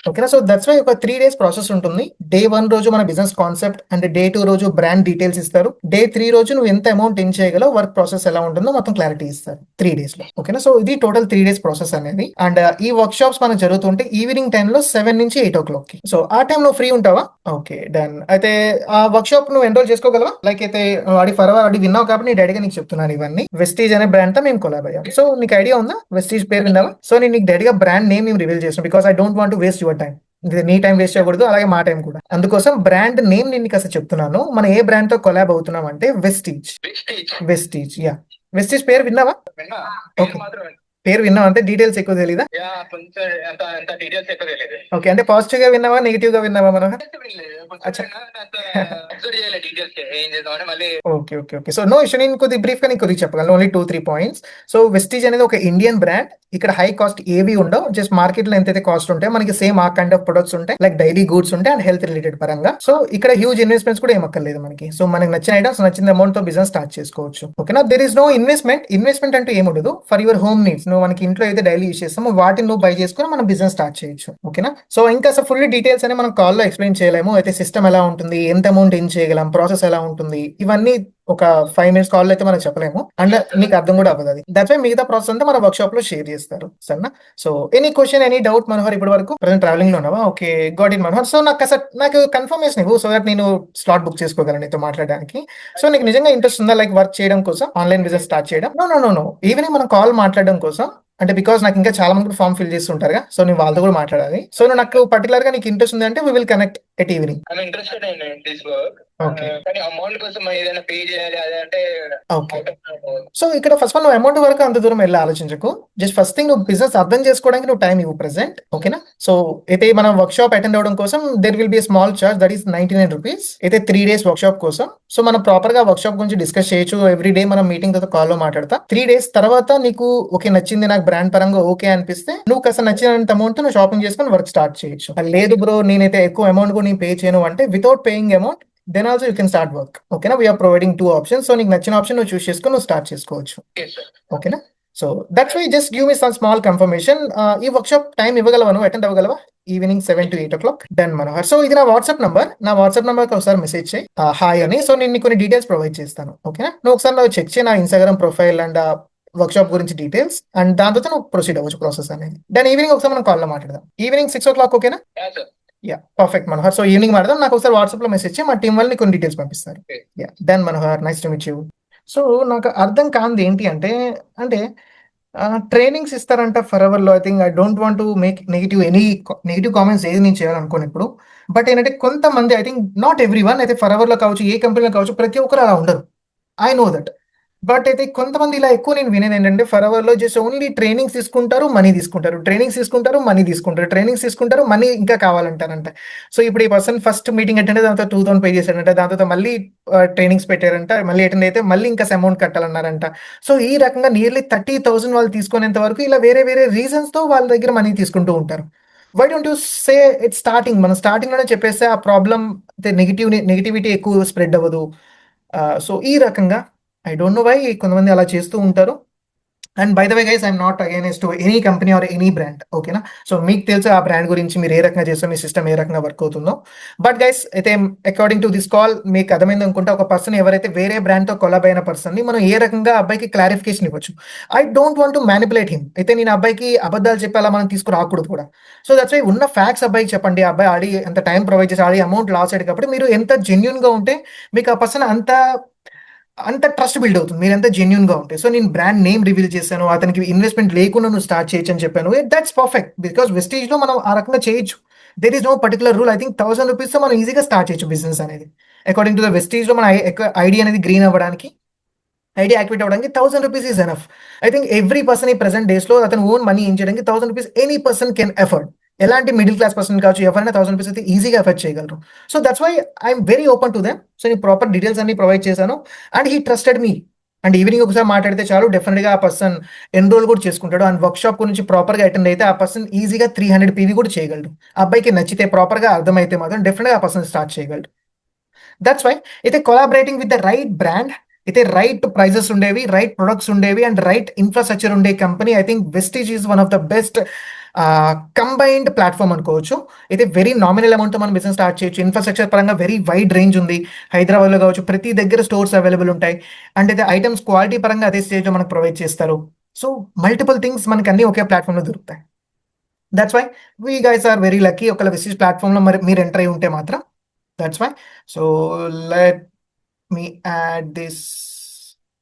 ఓకేనా? సో దట్స్ వై ఒక 3 days ప్రాసెస్ ఉంటుంది. Day 1 రోజు మన బిజినెస్ కాన్సెప్ట్ అండ్ Day 2 రోజు బ్రాండ్ డీటెయిల్స్ ఇస్తారు. Day 3 రోజు నువ్వు ఎంత అమౌంట్ ఏం చేయగలవు, వర్క్ ప్రాసెస్ ఎలా ఉంటుందో మొత్తం క్లారిటీ ఇస్తారు 3 days లో. ఓకేనా? సో ఇది టోటల్ 3 days ప్రాసెస్ అనేది. అండ్ ఈ వర్క్ షాప్స్ మనకు జరుగుతుంటే ఈవినింగ్ టైమ్ లో 7 నుంచి 8 o'clock కి. సో ఆ టైం లో ఫ్రీ ఉంటావా? Okay, done. అయితే ఆ వర్క్ షాప్ నువ్వు ఎన్రోల్ చేసుకోగలవా? లైక్ అయితే వాడి ఫర్ ఎవర్ అడిగి విన్నావు కాబట్టి నీ డైరెక్ట్గా నీకు చెప్తున్నాను ఇవన్నీ. వెస్టీజ్ అనే బ్రాండ్ తో మేము కొలాబ్ అయ్యాం. సో నీకు ఐడియా ఉందా వెస్టీజ్ పేరు విన్నావా? సో నేను నీకు డైరెక్ట్గా బ్రాండ్ నేమ్ మేము రివీల్ చేస్తాం, because I don't want to waste your time. నీ టైం వేస్ట్ చేయకూడదు, అలాగే మా టైం కూడా. అందుకోసం బ్రాండ్ నేమ్ నేను నీకు అసలు చెప్తున్నాను. మనం ఏ బ్రాండ్ తో కొలాబ్ అవుతున్నాం అంటే వెస్టీజ్. యా, వెస్టీజ్ పేరు విన్నావా? ఓకే. పేరు విన్నావు అంటే డీటెయిల్స్ ఎక్కువ తెలీదా? యా కొంచెం అంత డీటెయిల్స్ ఎక్కువ తెలియదు. ఓకే. అంటే పాజిటివ్ గా విన్నావా? నెగెటివ్ గా విన్నావా మనోహర్? కొంచెం అచ్చా. అంత అబ్జర్వ్ చేయలేదు డీటెయిల్స్ ఏం చేద్దామని మళ్ళీ. Okay. Okay. Okay. So, no issue. నేను కొద్దిగా బ్రీఫ్‌గా నీకు కొద్దిగా చెప్పగలను. Only 2, 3 points. సో, వెస్టీజ్ అనేది ఒక ఇండియన్ బ్రాండ్. ఇక్కడ హై కాస్ట్ ఏవి ఉండవు. జస్ట్ మార్కెట్‌లో ఎంతైతే కాస్ట్ ఉంటాయో మనకి సేమ్ ఆ కైండ్ ఆఫ్ ప్రొడక్ట్స్ ఉంటాయి. లైక్ డైలీ గూడ్స్ ఉంటాయి అండ్ హెల్త్ రిలేటెడ్ పరంగా. సో, ఇక్కడ హ్యూజ్ ఇన్వెస్ట్‌మెంట్స్ కూడా ఏం అక్కర్లేదు మనకి. సో, మనకి నచ్చిన ఐటమ్స్ నచ్చిన అమౌంట్‌తో బిజినెస్ స్టార్ట్ చేసుకోవచ్చు. ఓకేనా? There is no investment. Investment అంటూ ఏముండదు. For your home needs. నువ్వు మనకి ఇంట్లో అయితే డైలీ యూజ్ చేస్తామో వాటిని నువ్వు బై చేసుకొని మనం బిజినెస్ స్టార్ట్ చేయొచ్చు. ఓకేనా? సో, ఇంకా అసలు ఫుల్లీ డీటెయిల్స్ అని మనం కాల్‌లో ఎక్స్‌ప్లెయిన్ చేయలేము. అయితే సిస్టమ్ ఎలా ఉంటుంది? ఎంత అమౌంట్ ఏం చేయగలం? ప్రాసెస్ ఎలా ఉంటుంది? ఇవన్నీ ఒక 5 మినిట్స్ కాల్ అయితే మనం చెప్పలేము అండ్ నీకు అర్థం కూడా అవ్వదు అది. దట్స్ వై మిగతా ప్రాసెస్ అంతా మన వర్క్ షాప్ లో షేర్ చేస్తారు. సరేనా? So any question any doubt Manohar ఇప్పటి వరకు ప్రజెంట్ ట్రావెలింగ్ లో ఉన్నావా? Okay, got in Manohar. So నాకు కన్ఫర్మేషన్ ఇవ్వు సో దట్ నేను స్లాట్ బుక్ చేసుకోగలను నీతో మాట్లాడడానికి. సో నీకు నిజంగా ఇంట్రెస్ట్ ఉందా లైక్ వర్క్ చేయడం కోసం, ఆన్లైన్ బిజినెస్ స్టార్ట్ చేయడం? No no no no evening మనం కాల్ మాట్లాడడం కోసం అంటే బికాస్ నాకు ఇంకా చాలా మంది ఫామ్ ఫిల్ చేస్తుంటారుగా, సో నేను వాళ్ళతో కూడా మాట్లాడాలి. సో నువ్వు నాకు పర్టికులర్ గా నీకు ఇంట్రెస్ట్ ఉంది అంటే we will connect at evening. I'm interested in this work. Okay. కానీ అమౌంట్ కోసం ఏదైనా పే చేయాలి అదే అంటే ఓకే. సో ఇక్కడ ఫస్ట్ ఆల్ నువ్వు అమౌంట్ వరకు అంత దూరం వెళ్ళి ఆలోచించకు. జస్ట్ ఫస్ట్ థింగ్ నువ్వు బిజినెస్ అర్థం చేసుకోవడానికి నువ్వు టైం ఇవ్వు ప్రెసెంట్. ఓకేనా? సో అయితే మనం వర్క్ షాప్ అటెండ్ అవ్వడం కోసం there will be small charge that is 99 rupees. అయితే 3 days వర్క్ షాప్ కోసం. సో మనం ప్రాపర్ గా వర్క్ షాప్ గురించి డిస్కస్ చేయొచ్చు. ఎవ్రీ డే మనం మీటింగ్ తర్వాత కాల్ లో మాట్లాడతా. 3 days తర్వాత నీకు ఓకే నచ్చింది, నాకు బ్రాండ్ పరంగా ఓకే అనిపిస్తే నువ్వు కాస్త నచ్చినంత అమౌంట్ నువ్వు షాపింగ్ చేసుకొని వర్క్ స్టార్ట్ చేయొచ్చు. లేదు బ్రో నేనైతే ఎక్కువ అమౌంట్ కూడా నేను పే చేయను అంటే without paying amount then also you can start work. ఓకేనా? We are providing 2 options. సో నీకు నచ్చిన ఆప్షన్ నువ్వు చూస్ చేసుకొని నువ్వు స్టార్ట్ చేసుకోవచ్చు. ఓకేనా? So that's why just give me some small confirmation. ఈ వర్క్ షాప్ టైం ఇవ్వగలవా, నువ్వు అటెండ్ అవ్వగలవా? Evening 7 to 8 o'clock. Done Manohar. So ఇది నా వాట్సాప్ నంబర్. నా వాట్సాప్ నంబర్కి ఒకసారి మెసేజ్ చేయి హాయ్ అని. సో నేను నీకు కొన్ని డీటెయిల్స్ ప్రొవైడ్ చేస్తాను. ఓకేనా? నువ్వు ఒకసారి నాకు చెక్ చేయి నా Instagram profile and work shop గురించి డీటెయిల్స్ అండ్ దాని తర్వాత నువ్వు ప్రొసీడ్ అవ్వచ్చు ప్రాసెస్ అనేది. దాని ఈవినింగ్ ఒకసారి మనం కాల్లో మాట్లాడదాం. ఈవినింగ్ 6 o'clock ఓకేనా? Yeah perfect Manohar. So evening మాట్లాడదాం. నాకు ఒకసారి వాట్సాప్ లో మెసేజ్ చేయి, మా టీం వాళ్ళు నీకు కొన్ని డీటెయిల్స్ పంపిస్తారు. Yeah done Manohar, nice to meet you. So నాకు అర్థం కాంది ఏంటి అంటే అంటే ట్రైనింగ్స్ ఇస్తారంట ఫర్ అవర్ లో. I think I don't want to make negative comments ఏది నేను చేయాలనుకోను ఇప్పుడు. బట్ ఏంటంటే కొంతమంది I think not every one అయితే ఫర్ అవర్ లో కావచ్చు ఏ కంపెనీలో కావచ్చు ప్రతి ఒక్కరు అలా ఉండరు. I know that. బట్ అయితే కొంతమంది ఇలా ఎక్కువ నేను వినేది ఏంటంటే ఫర్ అవర్ లో జస్ట్ ఓన్లీ ట్రైనింగ్స్ తీసుకుంటారు, మనీ తీసుకుంటారు, ట్రైనింగ్స్ తీసుకుంటారు, మనీ తీసుకుంటారు, ట్రైనింగ్స్ తీసుకుంటారు, మనీ ఇంకా కావాలంటారంట. సో ఇప్పుడు ఈ పర్సన్ ఫస్ట్ మీటింగ్ అటెండ్ దాంతో 2000 పే చేశారంట, దాని తర్వాత మళ్ళీ ట్రైనింగ్స్ పెట్టారంట, మళ్ళీ అటెండ్ అయితే మళ్ళీ ఇంకా అమౌంట్ కట్టాలన్నారంట. సో ఈ రకంగా నియర్లీ 30,000 వాళ్ళు తీసుకునేంత వరకు ఇలా వేరే వేరే రీజన్స్ తో వాళ్ళ దగ్గర మనీ తీసుకుంటూ ఉంటారు. Why don't you say it starting, మనం స్టార్టింగ్ లోనే చెప్పేస్తే ఆ ప్రాబ్లం నెగిటివిటీ ఎక్కువ స్ప్రెడ్ అవ్వదు. సో ఈ రకంగా ఐ డోంట్ నో వై కొంతమంది అలా చేస్తూ ఉంటారు. And by the way guys I'm not against to any company or any brand. ఓకేనా? సో మీకు తెలుసు ఆ బ్రాండ్ గురించి, మీరు ఏ రకంగా చేస్తారో, మీ సిస్టమ్ ఏ రకంగా వర్క్ అవుతుందో. బట్ గైస్ అయితే అకార్డింగ్ టు దిస్ కాల్ మీకు అర్థమైంది అనుకుంటే ఒక పర్సన్ ఎవరైతే వేరే బ్రాండ్తో కొలాబ్ అయిన పర్సన్ని మనం ఏ రకంగా అబ్బాయికి క్లారిఫికేషన్ ఇవ్వచ్చు. I don't want to manipulate him. అయితే నేను అబ్బాయికి అబద్ధాలు చెప్పి అలా మనం తీసుకురాకూడదు కూడా. సో దట్స్ వై ఉన్న ఫ్యాక్ట్స్ అబ్బాయికి చెప్పండి. ఆ అబ్బాయి ఆడి ఎంత టైం ప్రొవైడ్ చేసి ఆడి అమౌంట్ లాస్ అయ్యేది కాబట్టి మీరు ఎంత జెన్యున్ గా ఉంటే మీకు ఆ పర్సన్ అంత ట్రస్ట్ బిల్డ్ అవుతుంది, మీరు ఎంత జెన్యున్ గా ఉంటే. సో నేను బ్రాండ్ నేమ్ రివీల్ చేశాను, అతనికి ఇన్వెస్ట్మెంట్ లేకుండా నువ్వు స్టార్ట్ చేయొచ్చు అని చెప్పాను. దట్స్ పర్ఫెక్ట్ బికాస్ వెస్టేజ్ లో మనం ఆ రకంగా చేయొచ్చు. There is no particular rule. I think 1000 rupees తో మనం ఈజీగా స్టార్ట్ చేయొచ్చు బిజినెస్ అనేది. అకార్డింగ్ టు ద వెస్టేజ్ లో మన ఐడి అనేది గ్రీన్ అవ్వడానికి, ఐడి యాక్టివేట్ అవ్వడానికి 1000 rupees is enough. I think every person ఈ ప్రెసెంట్ డేస్ లో అతను ఓన్ మనీ ఏం చేయడానికి 1000 rupees any person can afford. ఎలాంటి మిడిల్ క్లాస్ పర్సన్ కావచ్చు ఎవరైనా 1000 రూపీస్ అయితే ఈజీగా ఎఫర్ట్ చేయగలరు. So that's why I'm very open to them. So నేను ప్రాపర్ డీటెయిల్స్ అన్ని ప్రొవైడ్ చేశాను and he trusted me. And evening ఒకసారి మాట్లాడితే చాలు, డెఫినెట్ గా ఆ పర్సన్ ఎన్రోల్ కూడా చేసుకుంటాడు. అండ్ వర్క్ షాప్ గురించి ప్రాపర్ గా అటెండ్ అయితే ఆ పర్సన్ ఈజీగా 300 PV కూడా చేయగలడు. ఆ అబ్బాయికి నచ్చితే ప్రాపర్ గా అర్థమైతే మాత్రం డెఫినెట్ గా ఆ పర్సన్ స్టార్ట్ చేయగలడు. దట్స్ వై అయితే collaborating with the right brand, అయితే రైట్ ప్రైజెస్ ఉండేవి, రైట్ ప్రొడక్ట్స్ ఉండేవి అండ్ రైట్ ఇన్ఫ్రాస్ట్రక్చర్ ఉండే company I think Vestige is one of the best combined platform అనుకోవచ్చు. అయితే వెరీ నామినల్ అమౌంట్ తో మనం బిజినెస్ స్టార్ట్ చేయొచ్చు. ఇన్ఫ్రాస్ట్రక్చర్ పరంగా వెరీ వైడ్ రేంజ్ ఉంది. హైదరాబాద్ లో కావచ్చు ప్రతి దగ్గర స్టోర్స్ అవైలబుల్ ఉంటాయి. అండ్ అయితే ఐటమ్స్ క్వాలిటీ పరంగా అదే స్టేజ్ లో మనకు ప్రొవైడ్ చేస్తారు. సో మల్టిపుల్ థింగ్స్ మనకి అన్ని ఒకే ప్లాట్ఫామ్ లో దొరుకుతాయి. That's why we guys are very lucky. ఒకవేళ వెస్టేజ్ ప్లాట్ఫామ్ లో మరి మీరు ఎంటర్ అయి ఉంటే మాత్రం. That's why. So let me add this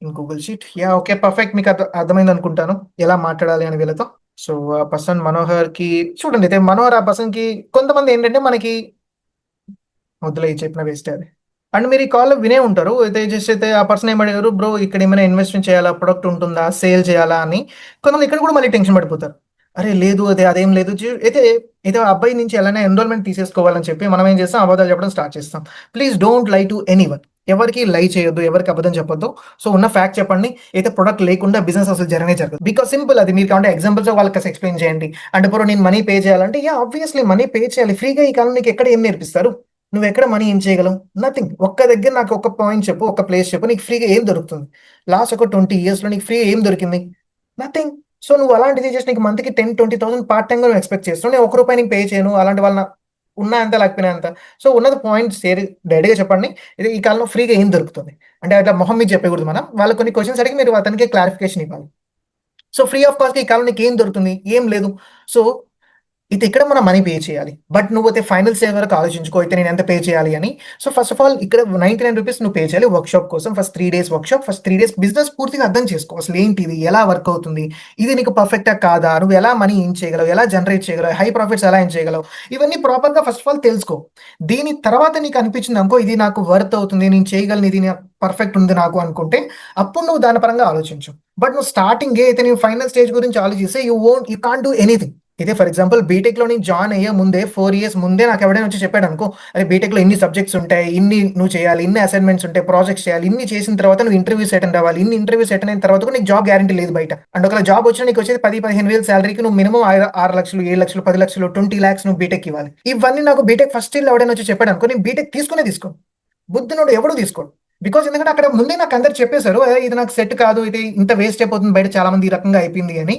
in Google sheet. Yeah okay perfect. మీకు అర్థమైంది అనుకుంటాను ఎలా మాట్లాడాలి అని వీళ్ళతో. సో ఆ పర్సన్ మనోహర్ కి చూడండి, అయితే మనోహర్ ఆ పర్సన్ కి కొంతమంది ఏంటంటే మనకి వద్దులే చెప్పిన వేస్ట్ అది. అండ్ మీరు ఈ కాల్ వినే ఉంటారు. అయితే జస్ట్ అయితే ఆ పర్సన్ ఏమడిగారు, బ్రో ఇక్కడ ఏమైనా ఇన్వెస్ట్‌మెంట్ చేయాలా? ప్రొడక్ట్ ఉంటుందా? సేల్ చేయాలా? అని. కొంతమంది ఇక్కడ కూడా మళ్ళీ టెన్షన్ పడిపోతారు. అరే లేదు అదేం లేదు. అయితే ఆ అబ్బాయి నుంచి ఎలానే ఎన్రోల్‌మెంట్ తీసేసుకోవాలని చెప్పి మనం ఏం చేస్తాం, అబద్ధాలు చెప్పడం స్టార్ట్ చేస్తాం. Please don't lie to anyone. ఎవరికీ లై చేయొద్దు. ఎవరికీ అబద్ధం చెప్పొద్దు. సో ఉన్న ఫ్యాక్ట్ చెప్పండి. అయితే ప్రొడక్ట్ లేకుండా బిజినెస్ అసలు జరగనే జరగదు. బికాజ్ సింపుల్ అది. మీరు కావాలంటే ఎగ్జాంపుల్స్‌తో వాళ్ళకి కాస్త ఎక్స్‌ప్లెయిన్ చేయండి. అంటే బ్రో నేను మనీ పే చేయాలంటే యాహ్! ఆబ్వియస్లీ మనీ పే చేయాలి. ఫ్రీగా ఈ కాలం నీకు ఎక్కడ ఏం నేర్పిస్తారు? నువ్వెక్కడ మనీ ఏం చేయగలవు? నథింగ్. ఒక్క దగ్గర నాకు ఒక పాయింట్ చెప్పు, ఒక ప్లేస్ చెప్పు. నీకు ఫ్రీగా ఏం దొరుకుతుంది? లాస్ట్ ఒక 20 ఇయర్స్‌లో నీకు ఫ్రీగా ఏం దొరికింది? నథింగ్. సో నువ్వు అలాంటిది చేసి నీకు మంత్‌కి 10,000-20,000 పార్ట్ టైమ్‌గా నువ్వు ఎక్స్‌పెక్ట్ చేస్తున్నావు. నేను ఒక్క రూపాయి నీకు పే చేయను. అలాంటి వాళ్ళ ఉన్నా ఎంత లేకపోయినా ఎంత. సో ఉన్నది పాయింట్ డైరెక్ట్‌గా చెప్పండి. ఇది ఈ కాలంలో ఫ్రీగా ఏం దొరుకుతుంది? అంటే అట్లా మొహం మీద చెప్పకూడదు మనం. వాళ్ళకి కొన్ని క్వెషన్స్ అడిగి మీరు అతనికి క్లారిఫికేషన్ ఇవ్వాలి. సో ఫ్రీ ఆఫ్ కాస్ట్‌గా ఈ కాలంలో నీకేం దొరుకుతుంది? ఏం లేదు. సో అయితే ఇక్కడ మనం మనీ పే చేయాలి. బట్ నువ్వైతే ఫైనల్ స్టేజ్ వరకు ఆలోచించుకో. అయితే నేను ఎంత పే చేయాలి అని. సో ఫస్ట్ ఆఫ్ ఆల్ ఇక్కడ ₹99 నువ్వు పే చేయాలి వర్క్‌షాప్ కోసం. First 3 days workshop. First 3 days business పూర్తిగా అర్థం చేసుకో. అసలు ఏంటిది? ఎలా వర్క్ అవుతుంది? ఇది నీకు పర్ఫెక్టా కాదా? నువ్వు ఎలా మనీ ఎర్న్ చేయగలవు? ఎలా జనరేట్ చేయగలవు? హై ప్రాఫిట్స్ ఎలా ఎర్న్ చేయగలవు? ఇవన్నీ ప్రాపర్‌గా ఫస్ట్ ఆఫ్ ఆల్ తెలుసుకో. దీని తర్వాత నీకు అనిపించిందనుకో, ఇది నాకు వర్త్ అవుతుంది. నేను చేయగలను. ఇది పర్ఫెక్ట్ ఉంది నాకు అనుకుంటే, అప్పుడు నువ్వు దాని పరంగా ఆలోచించు. బట్ నువ్వు స్టార్టింగే అయితే నువ్వు ఫైనల్ స్టేజ్ గురించి ఆలోచిస్తే యూ కాంట్ డూ ఎనీథింగ్. అయితే ఫర్ ఎగ్జాంపుల్ బీటెక్‌లో నేను జాయిన్ అయ్యే ముందే 4 ఇయర్స్ ముందే నాకు ఎవడైనా వచ్చి చెప్పాడనుకో, "అరే బీటెక్‌లో ఇన్ని సబ్జెక్ట్స్ ఉంటాయి. ఇన్ని నువ్వు చేయాలి. ఇన్ని అసైన్‌మెంట్స్ ఉంటాయి. ప్రాజెక్ట్స్ చేయాలి. ఇన్ని చేసిన తర్వాత నువ్వు ఇంటర్వ్యూస్ అటెండ్ అవ్వాలి. ఇన్ని ఇంటర్వ్యూస్ అటెండ్ అయిన తర్వాత కూడా నీకు జాబ్ గ్యారంటీ లేదు బయట. అండ్ ఒకవేళ జాబ్ వచ్చినా నీకు వచ్చేది 10,000-15,000 సాలరీకి నువ్వు మినిమమ్ 6,00,000, 7,00,000, 10,00,000, 20,00,000 నువ్వు బీటెక్‌కి ఇవ్వాలి." ఇవన్నీ నాకు బీటెక్ ఫస్ట్ ఇయర్‌లో ఎవడైనా వచ్చి చెప్పాడనుకో, నేను బీటెక్ తీసుకోను. బుద్ధినోడు ఎవడు తీసుకోడు. బికాజ్ ఎందుకంటే అక్కడ ముందే నాకు అందరూ చెప్పేసారు. ఇది నాకు సెట్ కాదు. ఇది ఇంత వేస్ట్ అయిపోతుంది. బయట చాలా మంది ఈ రకంగా అయిపోయింది అని.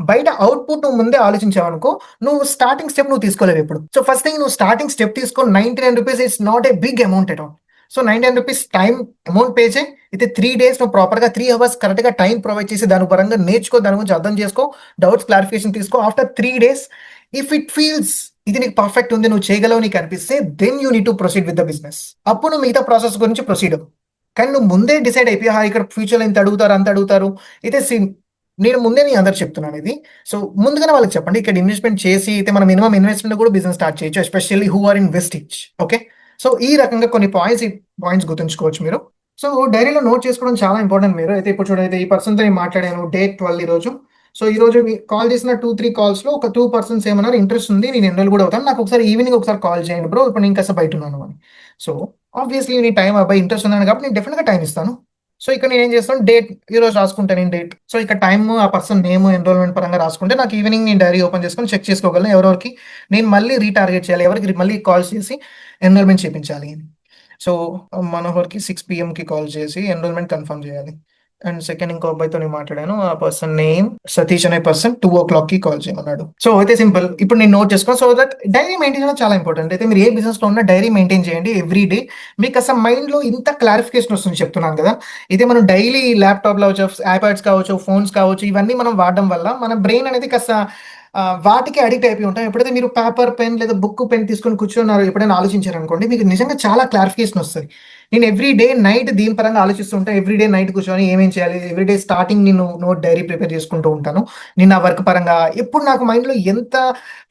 బయట అవుట్‌పుట్ నువ్వు ముందే ఆలోచించావనుకో, నువ్వు స్టార్టింగ్ స్టెప్ నువ్వు తీసుకోలేవు ఎప్పుడు. సో ఫస్ట్ థింగ్ నువ్వు స్టార్టింగ్ స్టెప్ తీసుకో. ₹99 it's not a big amount at all. So ₹99 time amount pay చేయి. అయితే 3 డేస్ నువ్వు ప్రాపర్‌గా 3 అవర్స్ కరెక్ట్‌గా టైం ప్రొవైడ్ చేసి దాని పరంగా నేర్చుకో. దాని గురించి అర్థం చేసుకో. డౌట్స్ క్లారిఫికేషన్ తీసుకో. After 3 days if it feels ఇది నీకు పర్ఫెక్ట్ ఉంది. నువ్వు చేయగలవు నీకు అనిపిస్తే then you need to proceed with the business. అప్పుడు నువ్వు మిగతా ప్రాసెస్ గురించి ప్రొసీడ్ అవ్వు. కానీ నువ్వు ముందే డిసైడ్ అయిపోయి ఇక్కడ ఫ్యూచర్‌లో ఇంత అడుగుతారు, అంత అడుగుతారు. అయితే నేను ముందే మీ అందరికి చెప్తున్నాను ఇది. సో ముందుగానే వాళ్ళకి చెప్పండి. ఇక్కడ ఇన్వెస్ట్‌మెంట్ చేసి అయితే మనం మినిమమ్ ఇన్వెస్ట్‌మెంట్ కూడా బిజినెస్ స్టార్ట్ చేయొచ్చు. Especially who are in Vestige. Okay. So ఈ రకంగా కొన్ని పాయింట్స్ గుర్తుంచుకోవచ్చు మీరు. సో డైరీలో నోట్ చేసుకోవడం చాలా ఇంపార్టెంట్ మీరు. అయితే ఇప్పుడు చూడండి ఈ పర్సన్‌తో నేను మాట్లాడాను. డేట్ 12 ఈరోజు. సో ఈరోజు కాల్ చేసిన 2, 3 కాల్స్‌లో ఒక 2 పర్సన్స్ ఏమన్నారు ఇంట్రెస్ట్ ఉంది. నేను ఎన్రోల్ కూడా అవుతాను. నాకు ఒకసారి ఈవినింగ్ ఒకసారి కాల్ చేయండి బ్రో. ఇప్పుడు నేను కాస్త బయట ఉన్నాను అని. సో ఆబ్వియస్లీ నీ టైం అబ్బాయి ఇంట్రెస్ట్ ఉన్నాను కాబట్టి నేను డెఫినెట్‌గా టైం ఇస్తాను. సో ఇక్కడ నేనేం చేస్తాను డేట్ ఈరోజు రాసుకుంటాను నేను డేట్. సో ఇక్కడ టైమ్, ఆ పర్సన్ నేమ్, ఎన్రోల్మెంట్ పరంగా రాసుకుంటే నాకు ఈవినింగ్ నేను డైరీ ఓపెన్ చేసుకొని చెక్ చేసుకోగలను ఎవరెవరికి నేను మళ్ళీ రీటార్గెట్ చేయాలి. ఎవరికి మళ్ళీ కాల్స్ చేసి ఎన్రోల్మెంట్ చేపించాలి అని. సో మనోహర్‌కి 6 పీఎంకి కాల్ చేసి ఎన్రోల్మెంట్ కన్ఫర్మ్ చేయాలి. అండ్ సెకండ్ ఇంకో అబ్బాయితో నేను మాట్లాడాను. ఆ పర్సన్ నేమ్ సతీష్ అనే పర్సన్ 2:00కి కాల్ చేయమన్నాడు. సో అయితే సింపుల్. ఇప్పుడు నేను నోట్ చేసుకోను. సో దట్ డైరీ మెయింటైన్ చేయడం చాలా ఇంపార్టెంట్. అయితే మీరు ఏ బిజినెస్‌లో ఉన్నా డైరీ మెయింటైన్ చేయండి ఎవ్రీ డే. మీకు అసలు మైండ్‌లో ఇంత క్లారిఫికేషన్ వస్తుంది చెప్తున్నాను కదా! ఇదే మనం డైలీ ల్యాప్‌టాప్‌లో అవ్వచ్చు, ఐప్యాడ్స్ కావచ్చు, ఫోన్స్ కావచ్చు, ఇవన్నీ మనం వాడడం వల్ల మన బ్రెయిన్ అనేది కాస్త వాటికి అడిక్ట్ అయిపోయి ఉంటాం. ఎప్పుడైతే మీరు పేపర్, పెన్ లేదా బుక్, పెన్ తీసుకొని కూర్చున్నారు ఎప్పుడైనా ఆలోచించారనుకోండి మీకు నిజంగా చాలా క్లారిఫికేషన్ వస్తది. నేను ఎవ్రీ డే నైట్ దీని పరంగా ఆలోచిస్తూ ఉంటాను. ఎవ్రీ డే నైట్ కూర్చొని ఏమేం చేయాలి? ఎవ్రీ డే స్టార్టింగ్ నేను నోట్ డైరీ ప్రిపేర్ చేసుకుంటూ ఉంటాను. నేను నా వర్క్ పరంగా ఎప్పుడు నాకు మైండ్‌లో ఎంత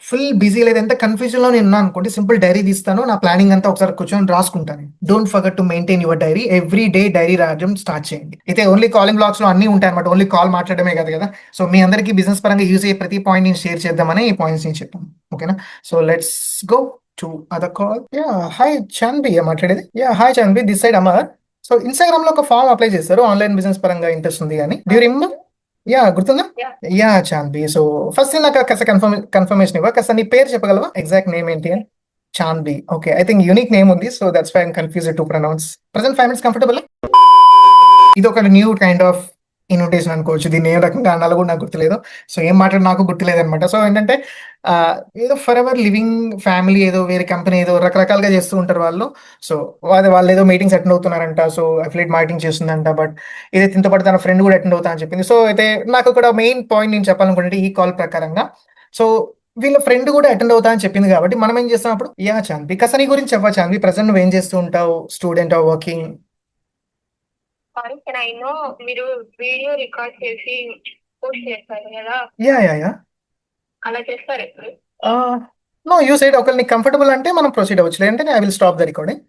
ఫుల్ బిజీ లేదా ఎంత కన్‌ఫ్యూజన్‌లో నేను ఉన్నాను అనుకోండి సింపుల్ డైరీ తీస్తాను. నా ప్లానింగ్ అంతా ఒకసారి కూర్చొని రాసుకుంటాను. Don't forget to maintain your diary. Every day diary రాయడం స్టార్ట్ చేయండి. అయితే ఓన్లీ కాలింగ్ బ్లాక్స్‌లో అన్నీ ఉంటాయన్నమాట. ఓన్లీ కాల్ మాట్లాడడమే కాదు కదా! సో మీ అందరికీ బిజినెస్ పరంగా యూజ్ అయ్యే ప్రతి పాయింట్ నేను షేర్ చేద్దామని ఈ పాయింట్స్ నేను చెప్పాను. ఓకేనా? So let's go to other call. Hi Chanvi మాట్లాడేది. Hi Chanvi this side Amar. So ఇన్‌స్టాగ్రామ్‌లో ఒక ఫార్మ్ అప్లై చేశారు. ఆన్‌లైన్ బిజినెస్ పరంగా ఇంట్రెస్ట్ ఉంది అని. Do you remember? గుర్తుందా? చాన్వి. సో ఫస్ట్ నాకు కాస్త కన్ఫర్మేషన్ ఇవ్వ. కాస్త నీ పేరు చెప్పగలవా? ఎగ్జాక్ట్ నేమ్ ఏంటి అని? Chanvi. Okay. I think unique name ఉంది. So that's why I am confused to pronounce. Present 5 minutes comfortable? ఇది ఒక న్యూ కైండ్ ఆఫ్ ఇన్విటేషన్ అనుకోవచ్చు. దీన్ని ఏ రకంగా అనాలో కూడా నాకు గుర్తులేదు. సో ఏం మాట్లాడినా నాకు గుర్తులేదనమాట. సో ఏంటంటే ఏదో ఫర్ ఎవర్ లివింగ్ ఫ్యామిలీ ఏదో వేరే కంపెనీ ఏదో రకరకాలుగా చేస్తూ ఉంటారు వాళ్ళు. సో వాళ్ళు ఏదో మీటింగ్స్ అటెండ్ అవుతున్నారంట. సో అఫిలియేట్ మార్కెటింగ్ చేస్తుందంట. బట్ ఇదే దీంతో పాటు తన ఫ్రెండ్ కూడా అటెండ్ అవుతా అని చెప్పింది. సో అయితే నాకు ఇక్కడ మెయిన్ పాయింట్ నేను చెప్పాలనుకుంటే ఈ కాల్ ప్రకారంగా సో వీళ్ళ ఫ్రెండ్ కూడా అటెండ్ అవుతా అని చెప్పింది కాబట్టి మనం ఏం చేస్తాం అప్పుడు చాన్వి కాస్త నీ గురించి చెప్పా చాన్వి. ప్రెజెంట్ నువ్వు ఏం చేస్తూ ఉంటావు? Student or working? Sorry can I know మీరు వీడియో రికార్డ్ చేసి పోస్ట్ చేస్తారు కదా యా. అలా చేస్తారు ఎప్పుడు నో యూ సైడ్ ఒకవేళ నీకు కంఫర్టబుల్ అంటే మనం ప్రొసీడ్ అవ్వచ్చు. లేదంటే I will stop the recording.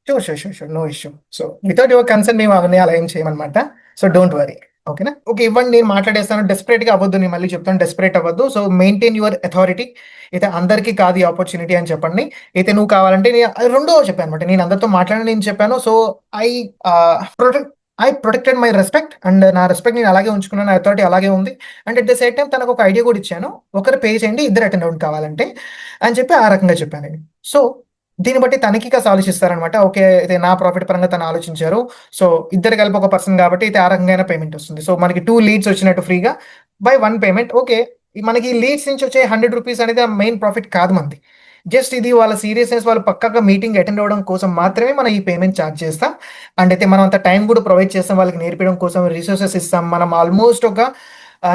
Sure. No issue. So without your concern మేము అవన్నీ అలా ఏం చేయమన్నమాట. So don't worry. ఓకేనా? ఓకే, ఇవ్వండి, నేను మాట్లాడేస్తాను. డెస్పరేట్గా అవ్వద్దు, నేను మళ్ళీ చెప్తాను, డెస్పరేట్ అవ్వద్దు. So maintain your authority. అయితే అందరికీ కాదు ఈ ఆపర్చునిటీ అని చెప్పండి. అయితే నువ్వు కావాలంటే రెండో చెప్పాను అనమాట, నేను అందరితో మాట్లాడి నేను చెప్పాను. So I protect I protected my respect, and నా రెస్పెక్ట్ నేను అలాగే ఉంచుకున్నాను, నా అథారిటీ అలాగే ఉంది. And at the same time తనకు ఒక ఐడియా కూడా ఇచ్చాను, ఒకరు పే చేయండి, ఇద్దరు అటెండ్ అవుట్ కావాలంటే అని చెప్పి ఆ రకంగా చెప్పాను నేను. సో దీన్ని బట్టి తనకి కాస్త ఆలోచిస్తారనమాట. ఓకే, అయితే నా ప్రాఫిట్ పరంగా తను ఆలోచించారు. సో ఇద్దరు కలిపి ఒక పర్సన్ కాబట్టి అయితే ఆ రకంగా పేమెంట్ వస్తుంది. సో మనకి 2 లీడ్స్ వచ్చినట్టు ఫ్రీగా బై 1 పేమెంట్. ఓకే, మనకి లీడ్స్ నుంచి వచ్చే 100 రూపీస్ అనేది మెయిన్ ప్రాఫిట్ కాదు మనది. జస్ట్ ఇది వాళ్ళ సీరియస్నెస్, వాళ్ళు పక్కాగా మీటింగ్ అటెండ్ అవ్వడం కోసం మాత్రమే మనం ఈ పేమెంట్ ఛార్జ్ చేస్తాం. అండ్ అయితే మనం అంత టైం కూడా ప్రొవైడ్ చేస్తాం, వాళ్ళకి నేర్పించడం కోసం రిసోర్సెస్ ఇస్తాం. మనం ఆల్మోస్ట్ ఒక